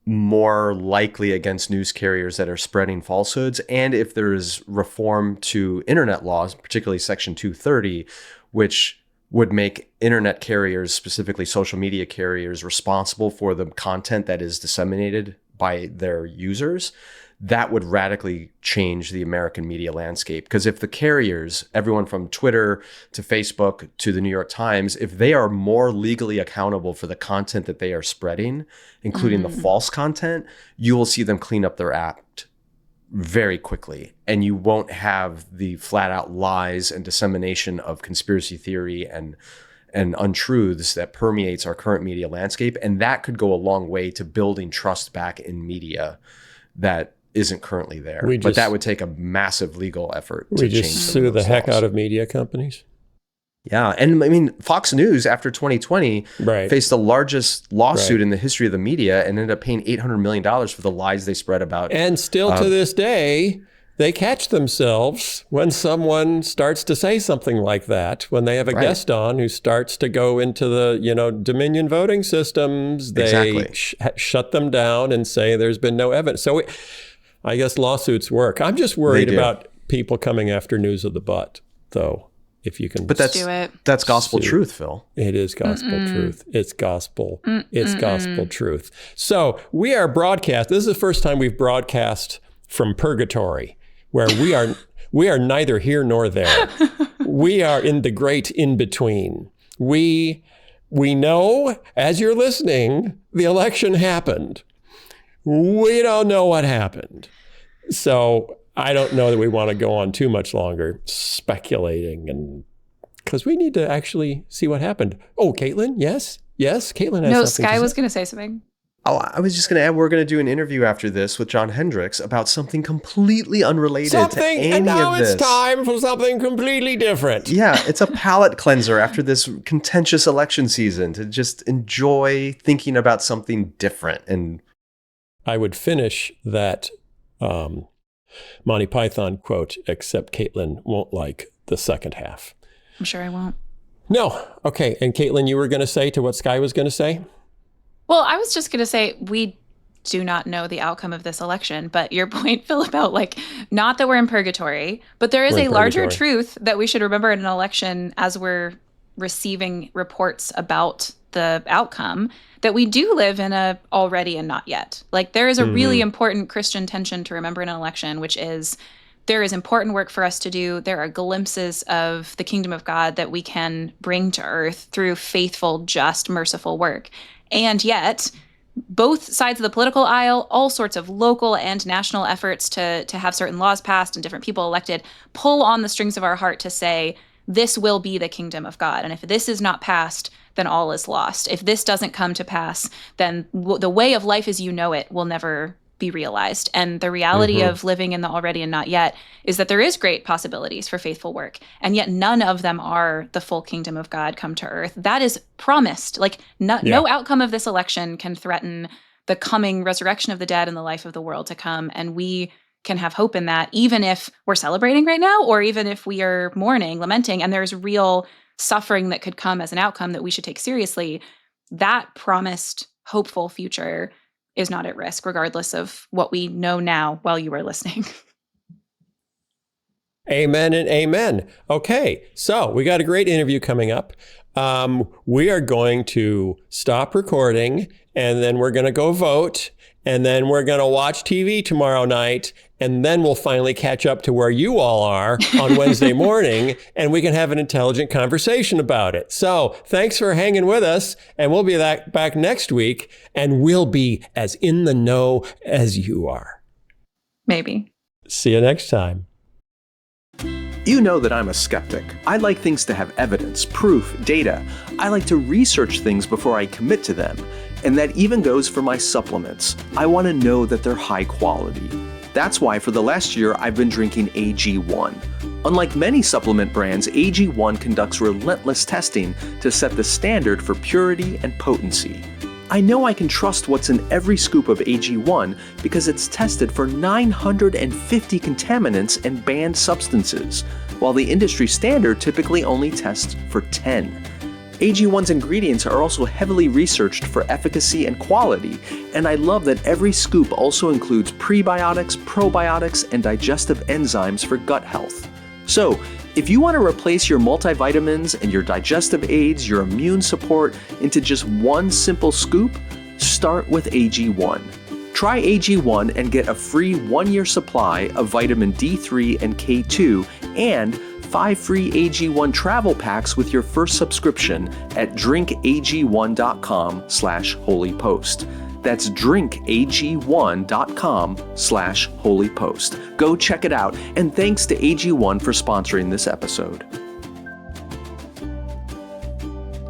more likely against news carriers that are spreading falsehoods, and if there is reform to internet laws, particularly Section 230, which would make internet carriers, specifically social media carriers, responsible for the content that is disseminated by their users, that would radically change the American media landscape. Because if the carriers, everyone from Twitter to Facebook to the New York Times, if they are more legally accountable for the content that they are spreading, including the false content, you will see them clean up their act very quickly, and you won't have the flat out lies and dissemination of conspiracy theory and untruths that permeates our current media landscape. And that could go a long way to building trust back in media that isn't currently there. But that would take a massive legal effort to change. We just sue the heck out of media companies. Yeah. And I mean, Fox News after 2020 faced the largest lawsuit in the history of the media and ended up paying $800 million for the lies they spread about. And still to this day, they catch themselves when someone starts to say something like that. When they have a guest on who starts to go into the, Dominion voting systems, they shut them down and say there's been no evidence. So I guess lawsuits work. I'm just worried about people coming after news of the butt, though. If you can, but that's gospel truth, Phil. It is gospel truth. It's gospel. It's gospel truth. So we are broadcast. This is the first time we've broadcast from purgatory, where we are neither here nor there. We are in the great in between. We know, as you're listening, the election happened. We don't know what happened. So I don't know that we want to go on too much longer speculating, and because we need to actually see what happened. Oh, Caitlin, yes, Caitlin has something. No, Skye was going to say something. Oh, I was just going to add, we're going to do an interview after this with John Hendrix about something completely unrelated to any of this. And now it's time for something completely different. Yeah, it's a palate cleanser after this contentious election season to just enjoy thinking about something different. And I would finish that Monty Python quote, except Caitlin won't like the second half. I'm sure I won't. No. Okay. And Caitlin, you were going to say to what Skye was going to say? Well, I was just going to say, we do not know the outcome of this election, but your point, Phil, about not that we're in purgatory, but there is a larger truth that we should remember in an election as we're receiving reports about the outcome, that we do live in a already and not yet. There is a really important Christian tension to remember in an election, which is there is important work for us to do. There are glimpses of the kingdom of God that we can bring to earth through faithful, just, merciful work. And yet, both sides of the political aisle, all sorts of local and national efforts to have certain laws passed and different people elected, pull on the strings of our heart to say, this will be the kingdom of God. And if this is not passed, then all is lost. If this doesn't come to pass, then the way of life as you know it will never be realized. And the reality of living in the already and not yet is that there is great possibilities for faithful work. And yet none of them are the full kingdom of God come to earth. That is promised. No outcome of this election can threaten the coming resurrection of the dead and the life of the world to come. And we can have hope in that, even if we're celebrating right now, or even if we are mourning, lamenting, and there's real suffering that could come as an outcome that we should take seriously. That promised, hopeful future is not at risk, regardless of what we know now while you are listening. Amen and amen. Okay, so we got a great interview coming up. We are going to stop recording, and then we're going to go vote. and then we're going to watch TV tomorrow night, and then we'll finally catch up to where you all are on Wednesday morning, and we can have an intelligent conversation about it. So thanks for hanging with us, and we'll be back next week, and we'll be as in the know as you are. Maybe. See you next time. You know that I'm a skeptic. I like things to have evidence, proof, data. I like to research things before I commit to them. And that even goes for my supplements. I want to know that they're high quality. That's why for the last year I've been drinking AG1. Unlike many supplement brands, AG1 conducts relentless testing to set the standard for purity and potency. I know I can trust what's in every scoop of AG1 because it's tested for 950 contaminants and banned substances, while the industry standard typically only tests for 10. AG1's ingredients are also heavily researched for efficacy and quality, and I love that every scoop also includes prebiotics, probiotics, and digestive enzymes for gut health. So, if you want to replace your multivitamins and your digestive aids, your immune support into just one simple scoop, start with AG1. Try AG1 and get a free 1-year supply of vitamin D3 and K2 and 5 free AG1 travel packs with your first subscription at drinkag1.com/holypost. That's drinkag1.com/holypost. Go check it out, and thanks to AG1 for sponsoring this episode.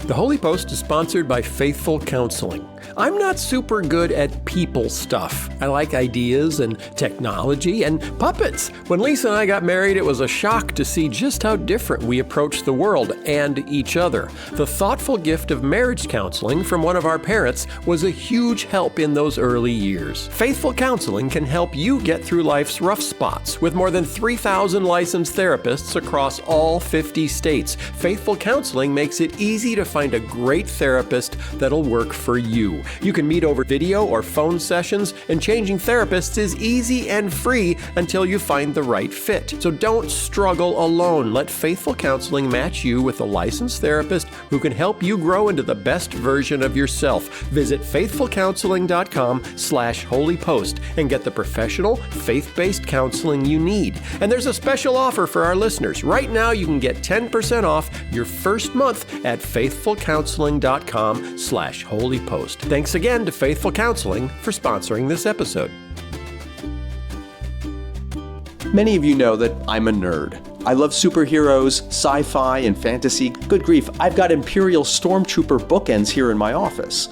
The Holy Post is sponsored by Faithful Counseling. I'm not super good at people stuff. I like ideas and technology and puppets. When Lisa and I got married, it was a shock to see just how different we approach the world and each other. The thoughtful gift of marriage counseling from one of our parents was a huge help in those early years. Faithful Counseling can help you get through life's rough spots. With more than 3,000 licensed therapists across all 50 states, Faithful Counseling makes it easy to find a great therapist that'll work for you. You can meet over video or phone sessions, and changing therapists is easy and free until you find the right fit. So don't struggle alone. Let Faithful Counseling match you with a licensed therapist who can help you grow into the best version of yourself. Visit faithfulcounseling.com/holypost and get the professional, faith-based counseling you need. And there's a special offer for our listeners. Right now, you can get 10% off your first month at faithfulcounseling.com/holypost. Thanks again to Faithful Counseling for sponsoring this episode. Many of you know that I'm a nerd. I love superheroes, sci-fi, and fantasy. Good grief, I've got Imperial Stormtrooper bookends here in my office.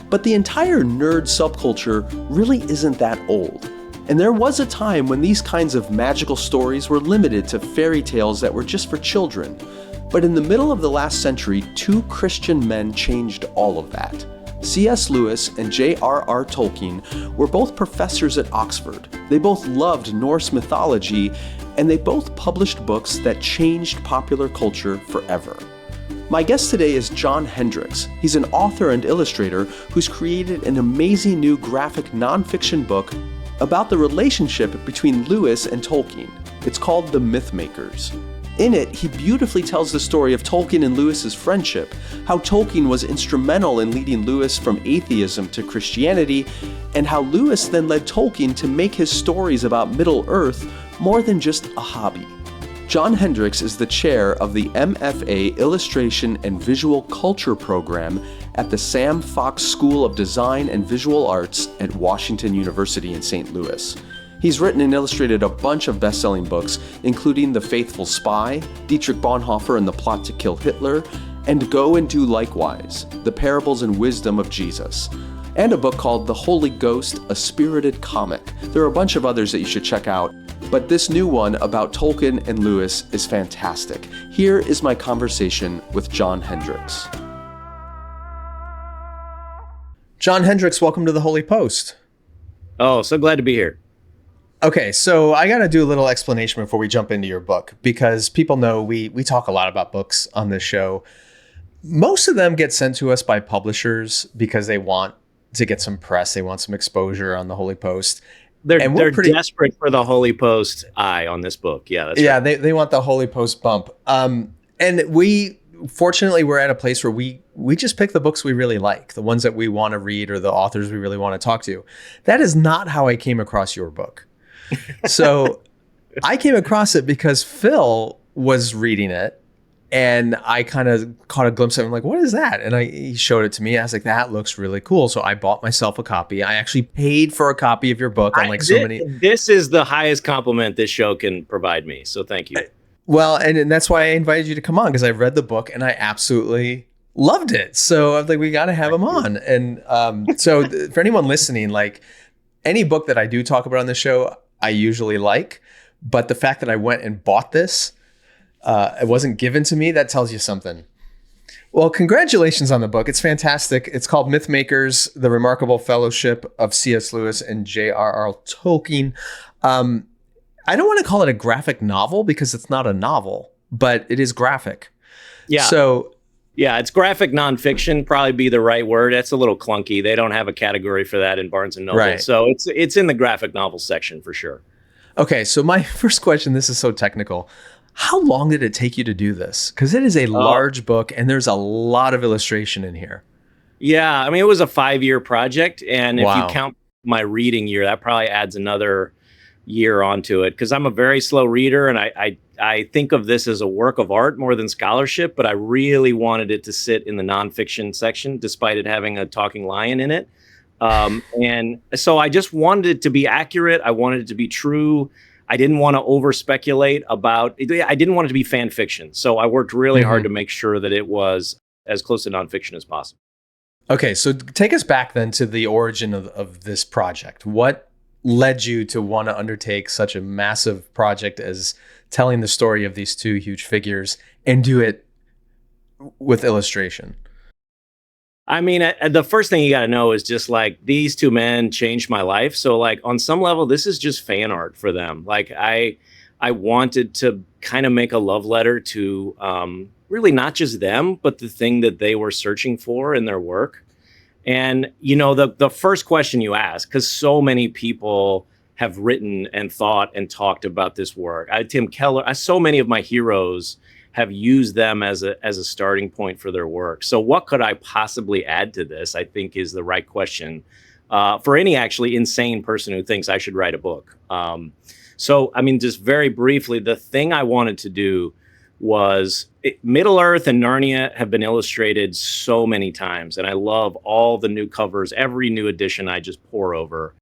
But the entire nerd subculture really isn't that old. And there was a time when these kinds of magical stories were limited to fairy tales that were just for children. But in the middle of the last century, 2 Christian men changed all of that. C.S. Lewis and J.R.R. Tolkien were both professors at Oxford. They both loved Norse mythology, and they both published books that changed popular culture forever. My guest today is John Hendrix. He's an author and illustrator who's created an amazing new graphic nonfiction book about the relationship between Lewis and Tolkien. It's called The Mythmakers. In it, he beautifully tells the story of Tolkien and Lewis's friendship, how Tolkien was instrumental in leading Lewis from atheism to Christianity, and how Lewis then led Tolkien to make his stories about Middle-earth more than just a hobby. John Hendrix is the chair of the MFA Illustration and Visual Culture program at the Sam Fox School of Design and Visual Arts at Washington University in St. Louis. He's written and illustrated a bunch of best-selling books, including The Faithful Spy, Dietrich Bonhoeffer and the Plot to Kill Hitler, and Go and Do Likewise, The Parables and Wisdom of Jesus, and a book called The Holy Ghost, A Spirited Comic. There are a bunch of others that you should check out, but this new one about Tolkien and Lewis is fantastic. Here is my conversation with John Hendrix. John Hendrix, welcome to the Holy Post. Oh, so glad to be here. Okay, so I got to do a little explanation before we jump into your book, because people know we talk a lot about books on this show. Most of them get sent to us by publishers because they want to get some press. They want some exposure on the Holy Post. They're desperate for the Holy Post eye on this book. Yeah, that's right. They want the Holy Post bump. And fortunately, we're at a place where we we just pick the books we really like, the ones that we want to read or the authors we really want to talk to. That is not how I came across your book. So I came across it because Phil was reading it. And I kind of caught a glimpse of it. I'm like, what is that? And he showed it to me. I was like, that looks really cool. So I bought myself a copy. I actually paid for a copy of your book on so many. This is the highest compliment this show can provide me. So thank you. Well, and that's why I invited you to come on, because I read the book and I absolutely loved it. So I was like, we got to have him on. And so for anyone listening, like any book that I do talk about on the show, I usually like. But the fact that I went and bought this, it wasn't given to me, that tells you something. Well, congratulations on the book. It's fantastic. It's called Mythmakers, The Remarkable Fellowship of C.S. Lewis and J.R.R. Tolkien. I don't want to call it a graphic novel because it's not a novel, but it is graphic. Yeah. So yeah, it's graphic nonfiction, probably be the right word. That's a little clunky. They don't have a category for that in Barnes & Noble. Right. So it's in the graphic novel section for sure. Okay, so my first question, this is so technical. How long did it take you to do this? Because it is a large book and there's a lot of illustration in here. Yeah, I mean, it was a 5-year project. And if you count my reading year, that probably adds another year onto it. Because I'm a very slow reader and I think of this as a work of art more than scholarship. But I really wanted it to sit in the nonfiction section, despite it having a talking lion in it. And so I just wanted it to be accurate. I wanted it to be true. I didn't want to over speculate about it. I didn't want it to be fan fiction. So I worked really hard to make sure that it was as close to nonfiction as possible. Okay, so take us back then to the origin of this project. What led you to want to undertake such a massive project as telling the story of these two huge figures and do it with illustration? I mean, the first thing you got to know is just like these two men changed my life. So like on some level, this is just fan art for them. Like I wanted to kind of make a love letter to really not just them, but the thing that they were searching for in their work. And, you know, the first question you ask, because so many people have written and thought and talked about this work. Tim Keller, so many of my heroes have used them as a starting point for their work. So what could I possibly add to this, I think is the right question for any actually insane person who thinks I should write a book. So, I mean, just very briefly, the thing I wanted to do was Middle-earth and Narnia have been illustrated so many times. And I love all the new covers, every new edition I just pour over.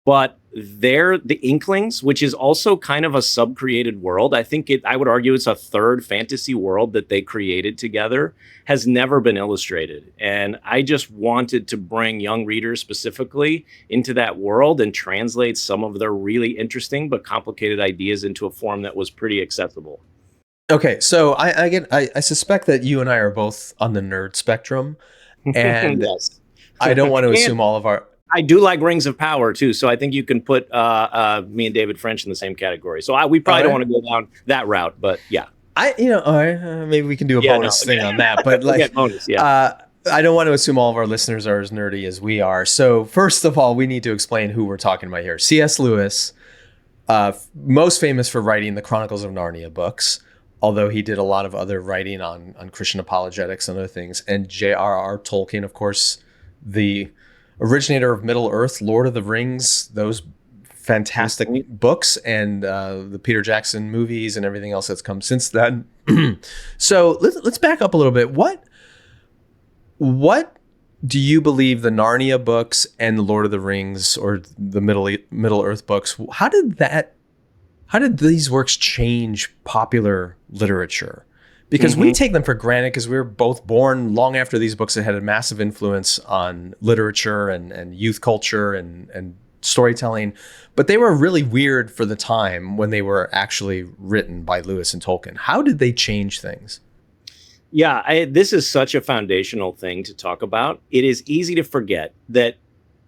But they're the Inklings, which is also kind of a sub-created world. I think I would argue it's a third fantasy world that they created together, has never been illustrated. And I just wanted to bring young readers specifically into that world and translate some of their really interesting but complicated ideas into a form that was pretty accessible. Okay, so I suspect that you and I are both on the nerd spectrum. And yes. I don't want to assume all of our... I do like Rings of Power too, so I think you can put me and David French in the same category. So we probably don't want to go down that route, but yeah. Maybe we can do a bonus thing on that, but like, bonus, yeah. I don't want to assume all of our listeners are as nerdy as we are. So first of all, we need to explain who we're talking about here. C.S. Lewis, most famous for writing the Chronicles of Narnia books, although he did a lot of other writing on Christian apologetics and other things. And J.R.R. Tolkien, of course, the originator of Middle-earth, Lord of the Rings, those fantastic books, and the Peter Jackson movies and everything else that's come since then. So let's back up a little bit. What do you believe the Narnia books and the Lord of the Rings or the Middle-earth books, how did these works change popular literature? Because we take them for granted because we were both born long after these books that had a massive influence on literature and youth culture and storytelling. But they were really weird for the time when they were actually written by Lewis and Tolkien. How did they change things? Yeah, this is such a foundational thing to talk about. It is easy to forget that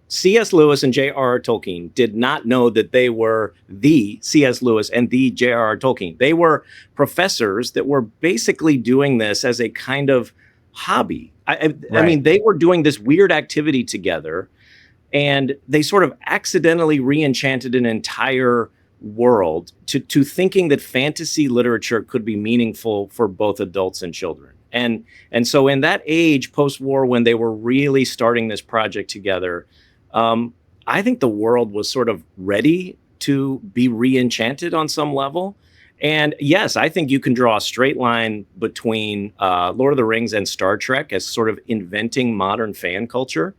C.S. Lewis and J.R.R. Tolkien did not know that they were the C.S. Lewis and the J.R.R. Tolkien. They were professors that were basically doing this as a kind of hobby. I mean, they were doing this weird activity together, and they sort of accidentally re-enchanted an entire world to thinking that fantasy literature could be meaningful for both adults and children. And so in that age, post-war, when they were really starting this project together, I think the world was sort of ready to be re-enchanted on some level. And yes, I think you can draw a straight line between Lord of the Rings and Star Trek as sort of inventing modern fan culture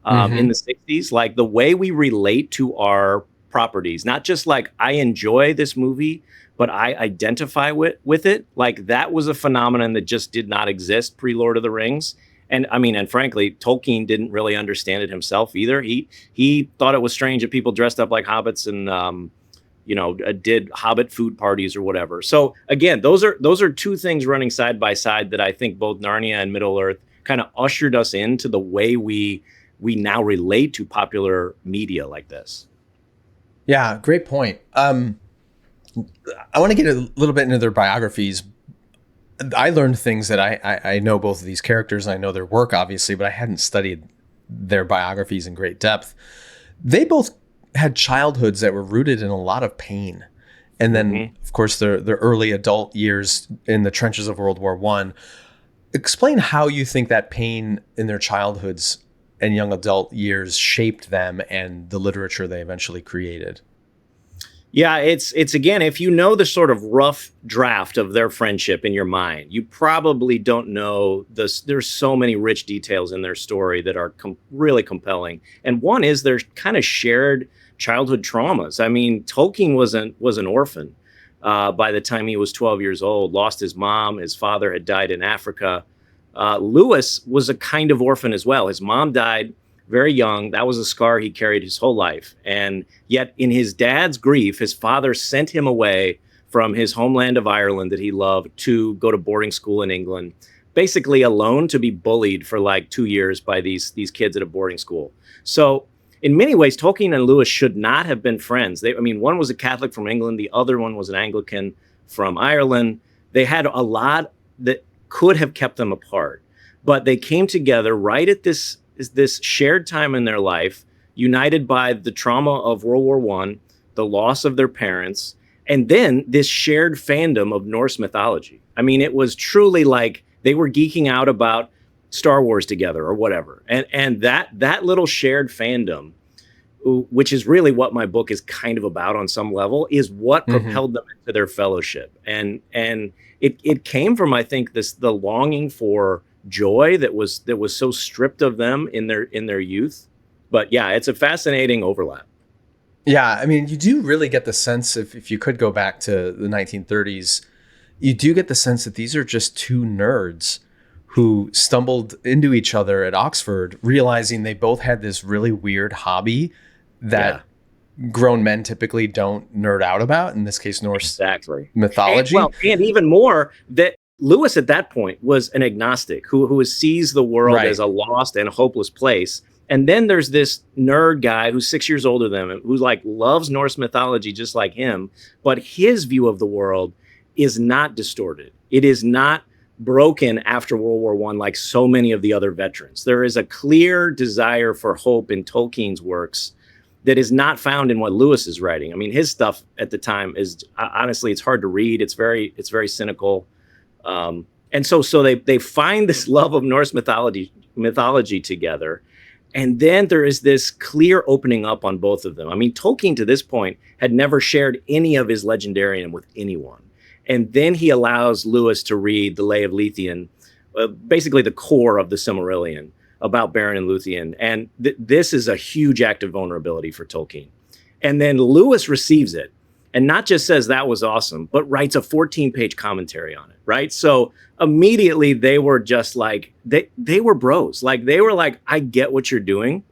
in the 60s. Like the way we relate to our properties, not just like I enjoy this movie, but I identify with it. Like that was a phenomenon that just did not exist pre-Lord of the Rings. And I mean, and frankly, Tolkien didn't really understand it himself either. He thought it was strange that people dressed up like hobbits and did hobbit food parties or whatever. So again, those are two things running side by side that I think both Narnia and Middle Earth kind of ushered us into the way we now relate to popular media like this. Yeah, great point. I want to get a little bit into their biographies. I learned things that I know both of these characters, and I know their work, obviously, but I hadn't studied their biographies in great depth. They both had childhoods that were rooted in a lot of pain. And then, of course, their early adult years in the trenches of World War I. Explain how you think that pain in their childhoods and young adult years shaped them and the literature they eventually created. Yeah, it's again, if you know the sort of rough draft of their friendship in your mind, you probably don't know this. There's so many rich details in their story that are really compelling. And one is their kind of shared childhood traumas. I mean, Tolkien was an orphan by the time he was 12 years old, lost his mom. His father had died in Africa. Lewis was a kind of orphan as well. His mom died very young. That was a scar he carried his whole life. And yet in his dad's grief, his father sent him away from his homeland of Ireland that he loved to go to boarding school in England, basically alone to be bullied for like 2 years by these kids at a boarding school. So in many ways, Tolkien and Lewis should not have been friends. One was a Catholic from England. The other one was an Anglican from Ireland. They had a lot that could have kept them apart, but they came together right at this shared time in their life, united by the trauma of World War I, the loss of their parents, and then this shared fandom of Norse mythology. I mean, it was truly like they were geeking out about Star Wars together or whatever. And that little shared fandom, which is really what my book is kind of about on some level, is what propelled them into their fellowship. And it came from, I think, the longing for joy that was so stripped of them in their youth. But yeah, it's a fascinating overlap. Yeah, I mean, you do really get the sense, if you could go back to the 1930s, you do get the sense that these are just two nerds who stumbled into each other at Oxford, realizing they both had this really weird hobby that grown men typically don't nerd out about, in this case, Norse mythology. And even more, that Lewis at that point was an agnostic who sees the world as a lost and hopeless place. And then there's this nerd guy who's 6 years older than him, who like loves Norse mythology just like him, but his view of the world is not distorted. It is not broken after World War I like so many of the other veterans. There is a clear desire for hope in Tolkien's works that is not found in what Lewis is writing. I mean, his stuff at the time is honestly, it's hard to read. It's very cynical. And so they find this love of Norse mythology together. And then there is this clear opening up on both of them. I mean, Tolkien to this point had never shared any of his legendarium with anyone. And then he allows Lewis to read the Lay of Luthien, basically the core of the Silmarillion, about Beren and Luthien. And this is a huge act of vulnerability for Tolkien. And then Lewis receives it and not just says that was awesome, but writes a 14-page commentary on it, right? So immediately they were just like, they were bros. Like they were like, I get what you're doing.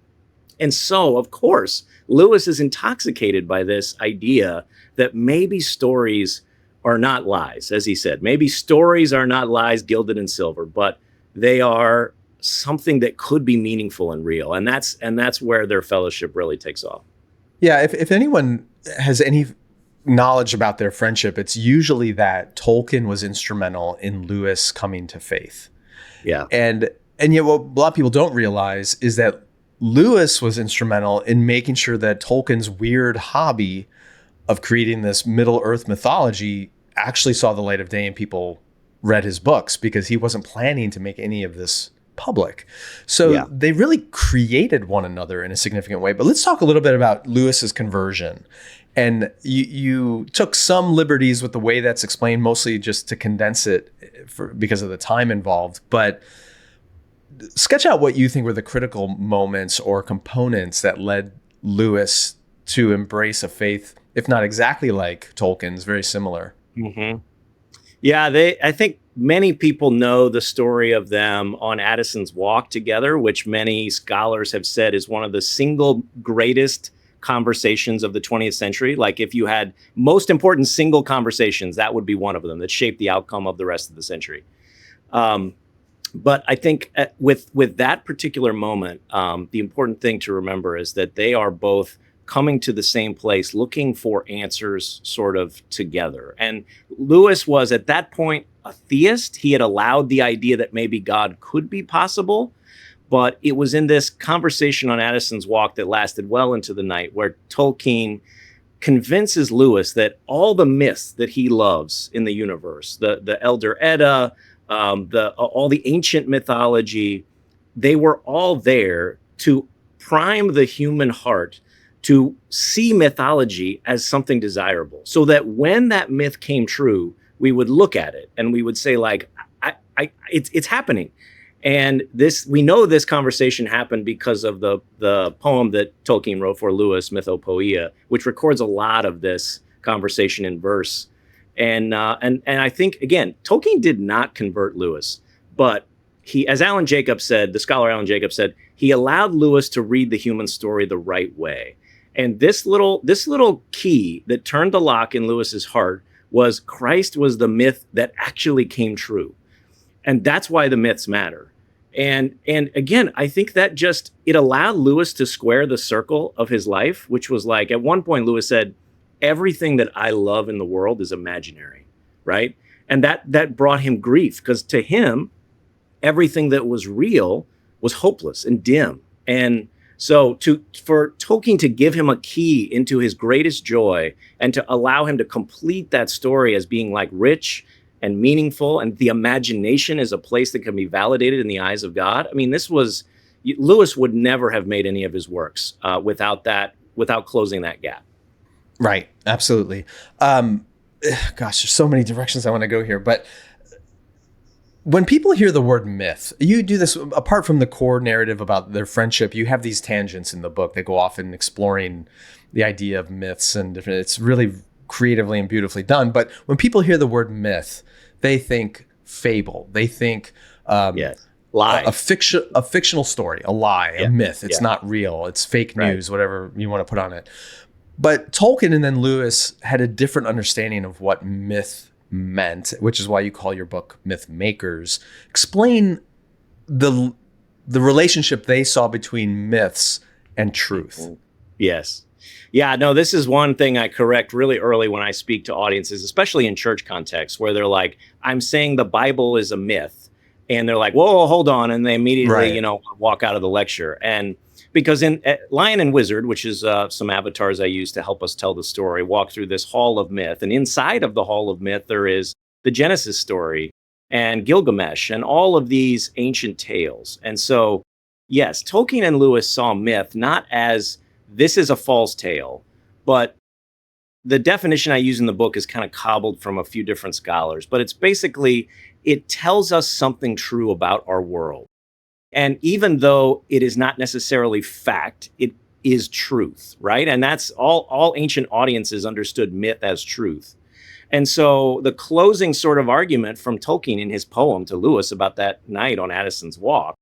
And so, of course, Lewis is intoxicated by this idea that maybe stories are not lies, as he said. Maybe stories are not lies gilded in silver, but they are something that could be meaningful and real. And that's where their fellowship really takes off. Yeah, if anyone has any knowledge about their friendship, it's usually that Tolkien was instrumental in Lewis coming to faith. Yeah. And yet what a lot of people don't realize is that Lewis was instrumental in making sure that Tolkien's weird hobby of creating this Middle Earth mythology actually saw the light of day and people read his books because he wasn't planning to make any of this public. So they really created one another in a significant way. But let's talk a little bit about Lewis's conversion. And you took some liberties with the way that's explained, mostly just to condense it because of the time involved. But sketch out what you think were the critical moments or components that led Lewis to embrace a faith, if not exactly like Tolkien's, very similar. Mm-hmm. Yeah, I think many people know the story of them on Addison's Walk together, which many scholars have said is one of the single greatest conversations of the 20th century. Like if you had most important single conversations, that would be one of them that shaped the outcome of the rest of the century. But I think with that particular moment, the important thing to remember is that they are both coming to the same place, looking for answers sort of together. And Lewis was at that point a theist. He had allowed the idea that maybe God could be possible. But it was in this conversation on Addison's Walk that lasted well into the night where Tolkien convinces Lewis that all the myths that he loves in the universe, the Elder Edda, all the ancient mythology, they were all there to prime the human heart to see mythology as something desirable, so that when that myth came true, we would look at it and we would say, like, it's happening. And we know this conversation happened because of the poem that Tolkien wrote for Lewis, Mythopoeia, which records a lot of this conversation in verse. And I think, again, Tolkien did not convert Lewis, but he, as Alan Jacobs said, the scholar Alan Jacobs said, he allowed Lewis to read the human story the right way. And this little key that turned the lock in Lewis's heart was Christ was the myth that actually came true. And that's why the myths matter. And again, I think that it allowed Lewis to square the circle of his life, which was like, at one point, Lewis said, everything that I love in the world is imaginary, right? And that brought him grief, because to him, everything that was real was hopeless and dim. And so for Tolkien to give him a key into his greatest joy and to allow him to complete that story as being like rich and meaningful, and the imagination is a place that can be validated in the eyes of God. I mean, Lewis would never have made any of his works without closing that gap. Right. Absolutely. Gosh, there's so many directions I want to go here, but when people hear the word myth, you do this apart from the core narrative about their friendship. You have these tangents in the book that go off in exploring the idea of myths and different. It's really creatively and beautifully done. But when people hear the word myth, they think fable. They think lie, a fictional story, a lie, a myth. It's not real. It's fake news, whatever you want to put on it. But Tolkien and then Lewis had a different understanding of what myth meant, which is why you call your book Mythmakers. Explain the relationship they saw between myths and truth. Yes. Yeah, no, this is one thing I correct really early when I speak to audiences, especially in church contexts, where they're like, I'm saying the Bible is a myth. And they're like, whoa, hold on. And they immediately, walk out of the lecture. And because in Lion and Wizard, which is some avatars I use to help us tell the story, walk through this hall of myth. And inside of the hall of myth, there is the Genesis story and Gilgamesh and all of these ancient tales. And so, yes, Tolkien and Lewis saw myth not as this is a false tale, but the definition I use in the book is kind of cobbled from a few different scholars. But it's basically, it tells us something true about our world. And even though it is not necessarily fact, it is truth, right? And that's all ancient audiences understood myth as truth. And so the closing sort of argument from Tolkien in his poem to Lewis about that night on Addison's Walk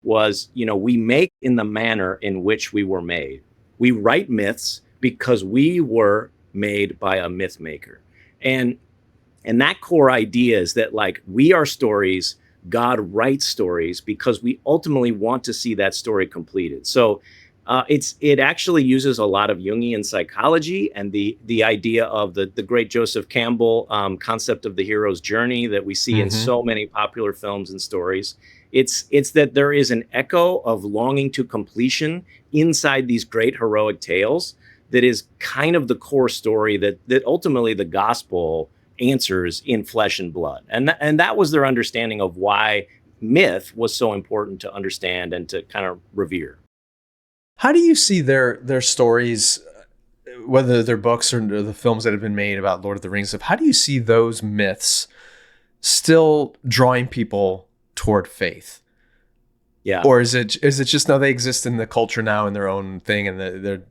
was, we make in the manner in which we were made. We write myths because we were made by a myth maker. And that core idea is that, like, we are stories, God writes stories because we ultimately want to see that story completed. So it actually uses a lot of Jungian psychology and the idea of the great Joseph Campbell concept of the hero's journey that we see in so many popular films and stories. It's that there is an echo of longing to completion inside these great heroic tales that is kind of the core story that ultimately the gospel answers in flesh and blood. And that was their understanding of why myth was so important to understand and to kind of revere. How do you see their stories, whether they're books or the films that have been made about Lord of the Rings, how do you see those myths still drawing people toward faith? Yeah. Or is it just, no, they exist in the culture now in their own thing, and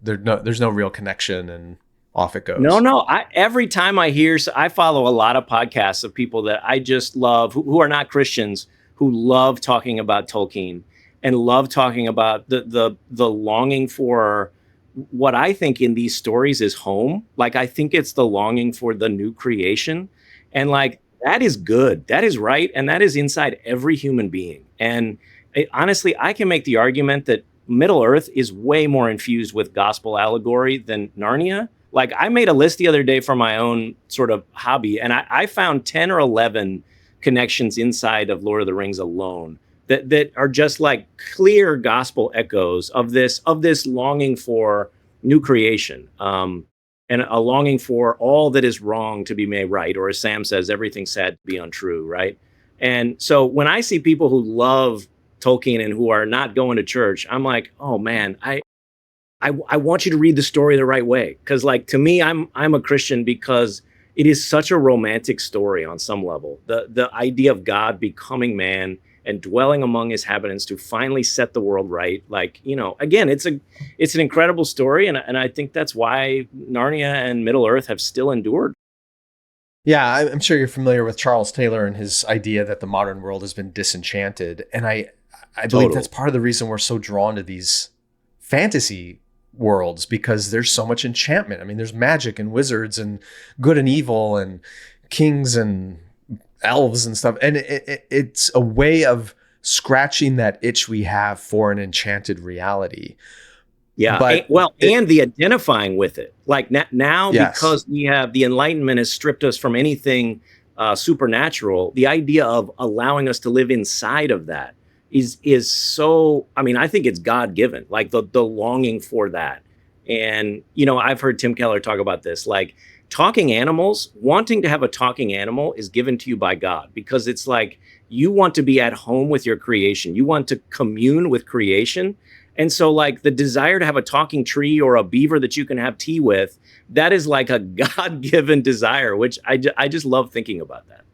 there's no real connection, and off it goes? No. Every time I follow a lot of podcasts of people that I just love, who are not Christians, who love talking about Tolkien and love talking about the longing for what I think in these stories is home. Like, I think it's the longing for the new creation. And like, that is good. That is right. And that is inside every human being. And honestly, I can make the argument that Middle Earth is way more infused with gospel allegory than Narnia. Like, I made a list the other day for my own sort of hobby, and I found 10 or 11 connections inside of Lord of the Rings alone that are just like clear gospel echoes of this longing for new creation, and a longing for all that is wrong to be made right, or as Sam says, everything said to be untrue, right? And so when I see people who love Tolkien and who are not going to church, I'm like, oh man, I want you to read the story the right way. Because like, to me, I'm a Christian because it is such a romantic story on some level. The idea of God becoming man and dwelling among his inhabitants to finally set the world right. Like, again, it's an incredible story. And I think that's why Narnia and Middle Earth have still endured. Yeah, I'm sure you're familiar with Charles Taylor and his idea that the modern world has been disenchanted. And I believe that's part of the reason we're so drawn to these fantasy worlds, because there's so much enchantment. I mean, there's magic and wizards and good and evil and kings and elves and stuff. And it's a way of scratching that itch we have for an enchanted reality. Yeah. But and the identifying with it. Like now, yes, because we have the Enlightenment has stripped us from anything supernatural, the idea of allowing us to live inside of that is so, I mean, I think it's God-given, like the longing for that. And, I've heard Tim Keller talk about this, like talking animals, wanting to have a talking animal is given to you by God, because it's like, you want to be at home with your creation. You want to commune with creation. And so like the desire to have a talking tree or a beaver that you can have tea with, that is like a God-given desire, which I just love thinking about that.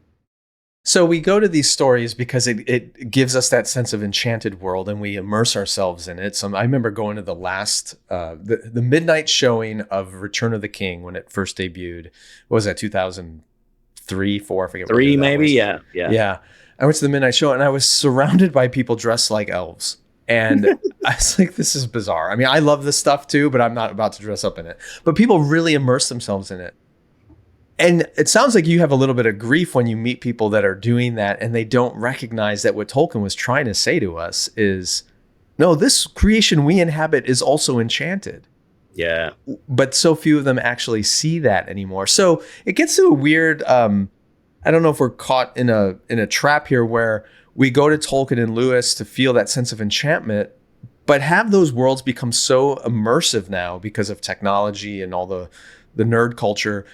So we go to these stories because it gives us that sense of enchanted world, and we immerse ourselves in it. I remember going to the last, the midnight showing of Return of the King when it first debuted. What was that, 2003, 4? I forget. 3 maybe, yeah. I went to the midnight show and I was surrounded by people dressed like elves. And I was like, this is bizarre. I mean, I love this stuff too, but I'm not about to dress up in it. But people really immerse themselves in it. And it sounds like you have a little bit of grief when you meet people that are doing that and they don't recognize that what Tolkien was trying to say to us is, no, this creation we inhabit is also enchanted. Yeah. But so few of them actually see that anymore. So it gets to a weird, I don't know if we're caught in a trap here where we go to Tolkien and Lewis to feel that sense of enchantment, but have those worlds become so immersive now because of technology and all the nerd culture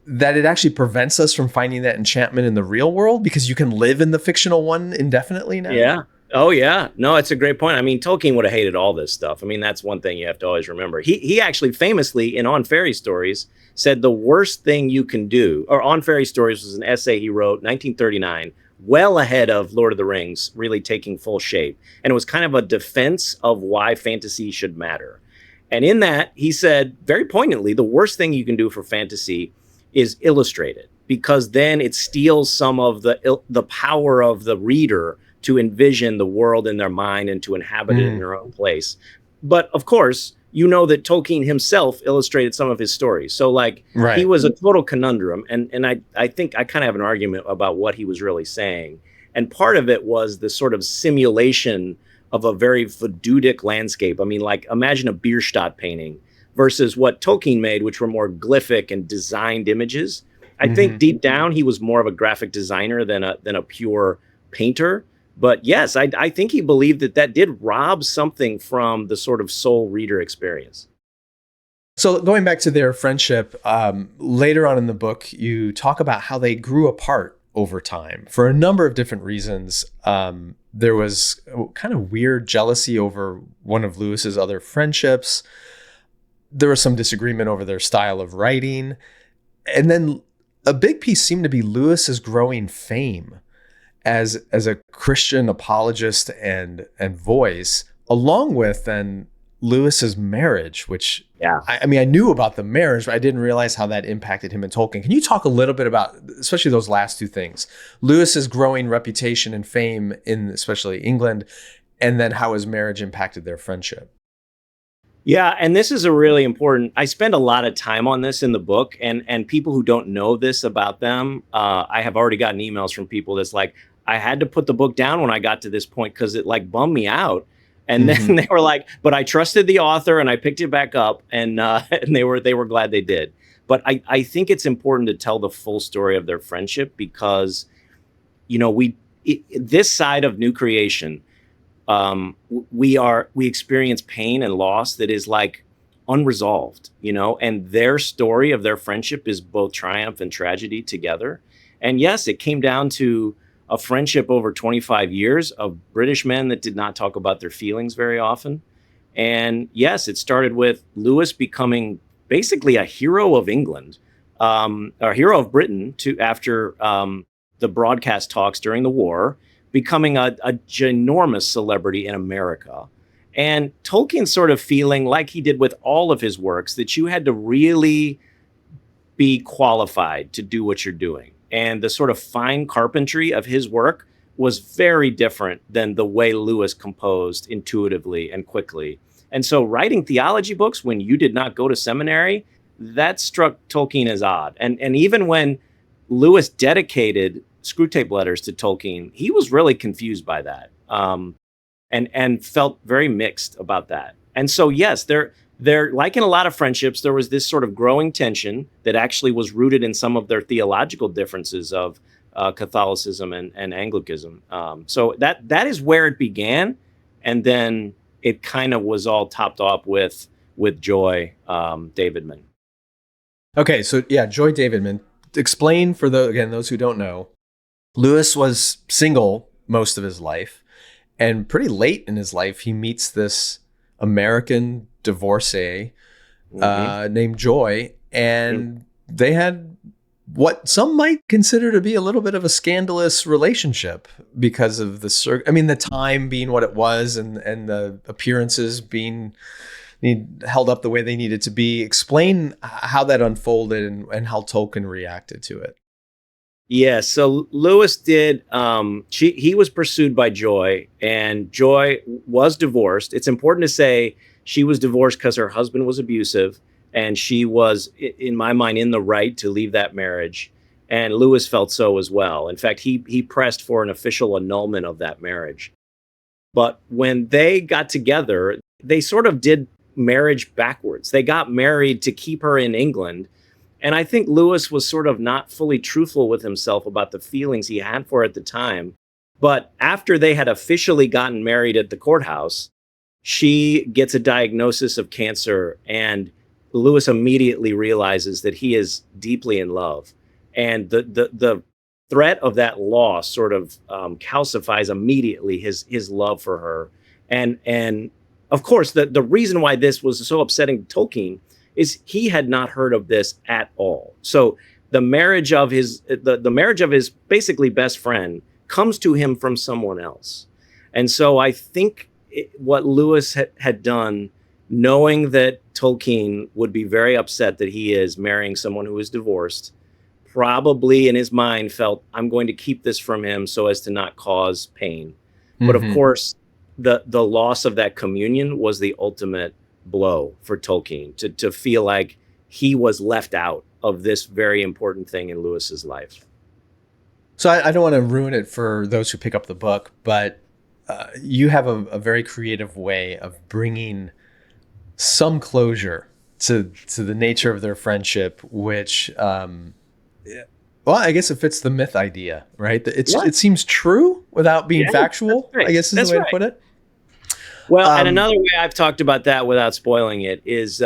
that it actually prevents us from finding that enchantment in the real world, because you can live in the fictional one indefinitely now. Yeah. Oh, yeah. No, it's a great point. I mean, Tolkien would have hated all this stuff. I mean, that's one thing you have to always remember. He actually famously in On Fairy Stories said the worst thing you can do, or On Fairy Stories was an essay he wrote 1939, well ahead of Lord of the Rings really taking full shape. And it was kind of a defense of why fantasy should matter. And in that, he said very poignantly, the worst thing you can do for fantasy is illustrate it, because then it steals some of the power of the reader to envision the world in their mind and to inhabit it in their own place. But of course, that Tolkien himself illustrated some of his stories. So like, right, he was a total conundrum. And I think I kind of have an argument about what he was really saying. And part of it was the sort of simulation of a very Vedudic landscape. I mean, like, imagine a Bierstadt painting versus what Tolkien made, which were more glyphic and designed images. I think deep down, he was more of a graphic designer than a pure painter. But yes, I think he believed that did rob something from the sort of soul reader experience. So going back to their friendship, later on in the book, you talk about how they grew apart over time for a number of different reasons. There was kind of weird jealousy over one of Lewis's other friendships. There was some disagreement over their style of writing. And then a big piece seemed to be Lewis's growing fame as a Christian apologist and voice, along with then Lewis's marriage, which I mean, I knew about the marriage, but I didn't realize how that impacted him and Tolkien. Can you talk a little bit about, especially those last two things, Lewis's growing reputation and fame in especially England, and then how his marriage impacted their friendship? Yeah, and this is a really important, I spend a lot of time on this in the book, and people who don't know this about them, I have already gotten emails from people that's like, I had to put the book down when I got to this point because it like bummed me out. And then they were like, but I trusted the author and I picked it back up, and they were glad they did. But I think it's important to tell the full story of their friendship because, you know, this side of new creation, we experience pain and loss that is like unresolved, you know, and their story of their friendship is both triumph and tragedy together. And yes, it came down to a friendship over 25 years of British men that did not talk about their feelings very often. And yes, it started with Lewis becoming basically a hero of England, or a hero of Britain after the broadcast talks during the war, becoming a ginormous celebrity in America. And Tolkien sort of feeling like he did with all of his works, that you had to really be qualified to do what you're doing. And the sort of fine carpentry of his work was very different than the way Lewis composed intuitively and quickly. And so writing theology books when you did not go to seminary, that struck Tolkien as odd. And even when Lewis dedicated Screwtape Letters to Tolkien, he was really confused by that, and felt very mixed about that. And so, yes, there, like in a lot of friendships, there was this sort of growing tension that actually was rooted in some of their theological differences of Catholicism and Anglicanism. So that is where it began, and then it kind of was all topped off with Joy Davidman. Okay, so yeah, Joy Davidman. Explain for those who don't know. Lewis was single most of his life, and pretty late in his life, he meets this American divorcee named Joy, and they had what some might consider to be a little bit of a scandalous relationship because of the time being what it was, and the appearances being held up the way they needed to be. Explain how that unfolded and how Tolkien reacted to it. Yeah, so Lewis did, he was pursued by Joy, and Joy was divorced. It's important to say she was divorced because her husband was abusive, and she was, in my mind, in the right to leave that marriage. And Lewis felt so as well. In fact, he pressed for an official annulment of that marriage. But when they got together, they sort of did marriage backwards. They got married to keep her in England. And I think Lewis was sort of not fully truthful with himself about the feelings he had for her at the time. But after they had officially gotten married at the courthouse, she gets a diagnosis of cancer, and Lewis immediately realizes that he is deeply in love. And the threat of that loss sort of calcifies immediately his love for her. And of course, the reason why this was so upsetting to Tolkien is he had not heard of this at all. So the marriage of his basically best friend comes to him from someone else. And so I think what Lewis had done, knowing that Tolkien would be very upset that he is marrying someone who is divorced, probably in his mind felt, I'm going to keep this from him so as to not cause pain. But of course, the loss of that communion was the ultimate blow for Tolkien, to feel like he was left out of this very important thing in Lewis's life. So I don't want to ruin it for those who pick up the book, but you have a very creative way of bringing some closure to the nature of their friendship, which, well, I guess it fits the myth idea, right? It seems true without being factual, right. I guess is the way to put it. Well, and another way I've talked about that without spoiling it is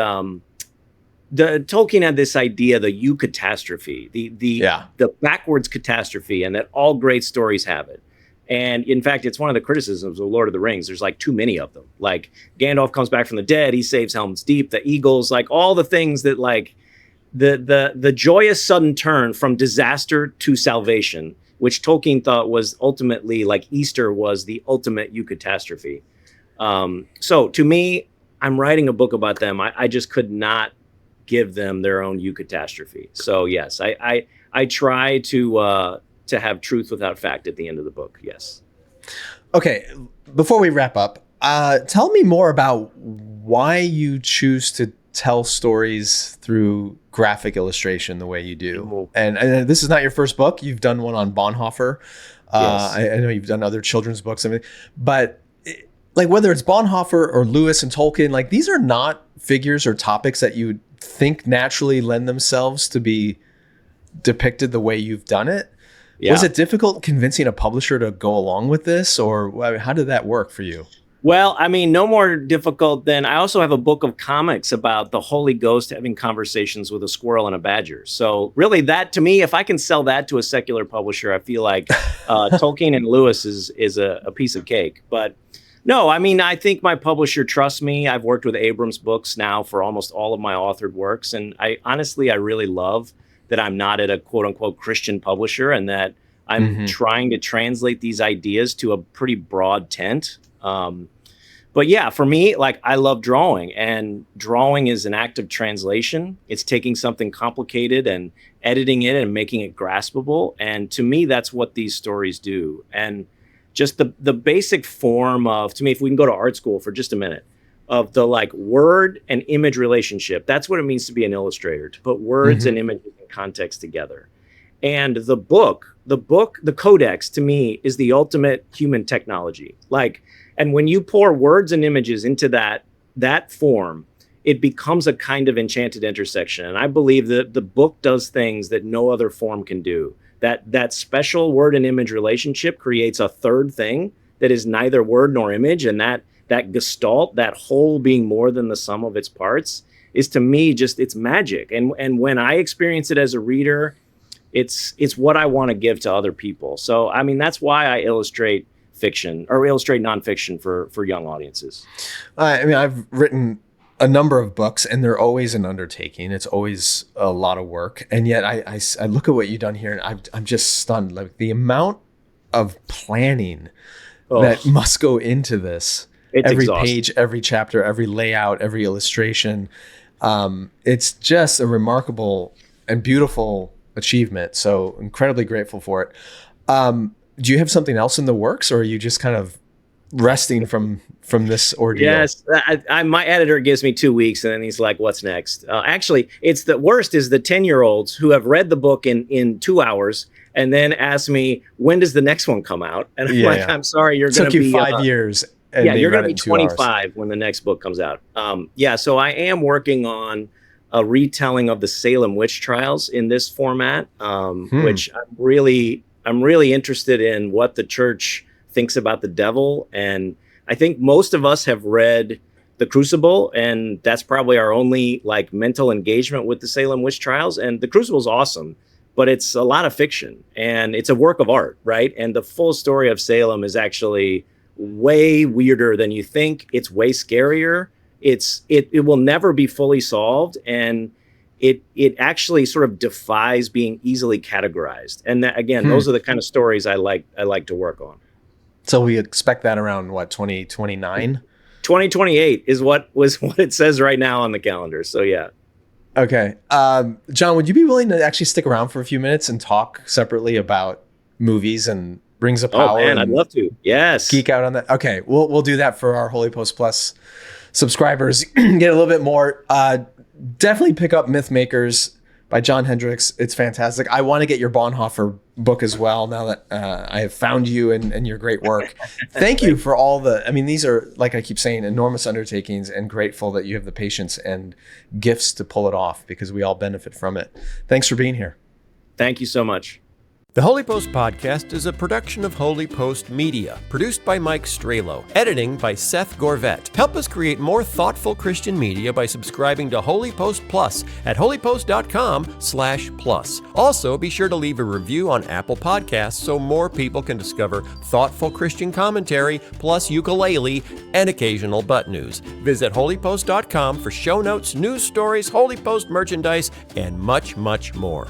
Tolkien had this idea, the eucatastrophe, the backwards catastrophe, and that all great stories have it. And in fact, it's one of the criticisms of Lord of the Rings. There's like too many of them. Like Gandalf comes back from the dead, he saves Helm's Deep, the eagles, like all the things that like the joyous sudden turn from disaster to salvation, which Tolkien thought was ultimately like Easter was the ultimate eucatastrophe. So to me, I'm writing a book about them. I just could not give them their own eucatastrophe. So yes, I try to have truth without fact at the end of the book. Yes. Okay. Before we wrap up, tell me more about why you choose to tell stories through graphic illustration the way you do. And this is not your first book. You've done one on Bonhoeffer. Yes. I know you've done other children's books, but like whether it's Bonhoeffer or Lewis and Tolkien, like these are not figures or topics that you think naturally lend themselves to be depicted the way you've done it. Yeah. Was it difficult convincing a publisher to go along with this, or how did that work for you? Well, I mean, no more difficult than I also have a book of comics about the Holy Ghost having conversations with a squirrel and a badger. So really that to me, if I can sell that to a secular publisher, I feel like Tolkien and Lewis is a piece of cake. But no, I mean, I think my publisher trusts me. I've worked with Abrams Books now for almost all of my authored works. And I really love that I'm not at a quote unquote Christian publisher and that I'm trying to translate these ideas to a pretty broad tent. But yeah, for me, like I love drawing, and drawing is an act of translation. It's taking something complicated and editing it and making it graspable. And to me, that's what these stories do. And just the basic form of, to me, if we can go to art school for just a minute, of the like word and image relationship. That's what it means to be an illustrator, to put words and images in context together. And the codex to me is the ultimate human technology. Like, and when you pour words and images into that form, it becomes a kind of enchanted intersection. And I believe that the book does things that no other form can do. That special word and image relationship creates a third thing that is neither word nor image. And that gestalt, that whole being more than the sum of its parts, is to me just, it's magic. And when I experience it as a reader, it's what I want to give to other people. So, I mean, that's why I illustrate fiction or illustrate nonfiction for young audiences. I mean, I've written a number of books and they're always an undertaking. It's always a lot of work. And yet I look at what you've done here and I'm just stunned. Like the amount of planning that must go into this. It's every exhausting. Page, every chapter, every layout, every illustration. It's just a remarkable and beautiful achievement. So incredibly grateful for it. Do you have something else in the works, or are you just kind of resting from this ordeal? Yes, my editor gives me 2 weeks and then he's like, what's next? Actually, it's the worst is the 10-year-olds who have read the book in 2 hours and then ask me, when does the next one come out? And I'm I'm sorry, you're going to be 5 years. You're going to be 25 when the next book comes out. So I am working on a retelling of the Salem witch trials in this format, which I'm really interested in what the church thinks about the devil. And I think most of us have read The Crucible, and that's probably our only like mental engagement with the Salem witch trials. And The Crucible is awesome, but it's a lot of fiction and it's a work of art, right? And the full story of Salem is actually way weirder than you think. It's way scarier. It will never be fully solved, and it actually sort of defies being easily categorized. And that, again, those are the kind of stories I like to work on. So we expect that around what, 2029? 2028 is what it says right now on the calendar. So yeah. Okay. John, would you be willing to actually stick around for a few minutes and talk separately about movies and Rings of Power? Oh man, I'd love to. Yes. Geek out on that. Okay. We'll do that for our HOLYPOST Plus subscribers. Get a little bit more. Definitely pick up Mythmakers by John Hendrix. It's fantastic. I want to get your Bonhoeffer book as well now that I have found you and your great work. Thank you for all these are, like I keep saying, enormous undertakings, and grateful that you have the patience and gifts to pull it off, because we all benefit from it. Thanks for being here. Thank you so much. The Holy Post podcast is a production of Holy Post Media, produced by Mike Strelo, editing by Seth Gorvet. Help us create more thoughtful Christian media by subscribing to Holy Post Plus at holypost.com/plus. Also, be sure to leave a review on Apple Podcasts so more people can discover thoughtful Christian commentary, plus ukulele and occasional butt news. Visit holypost.com for show notes, news stories, Holy Post merchandise, and much, much more.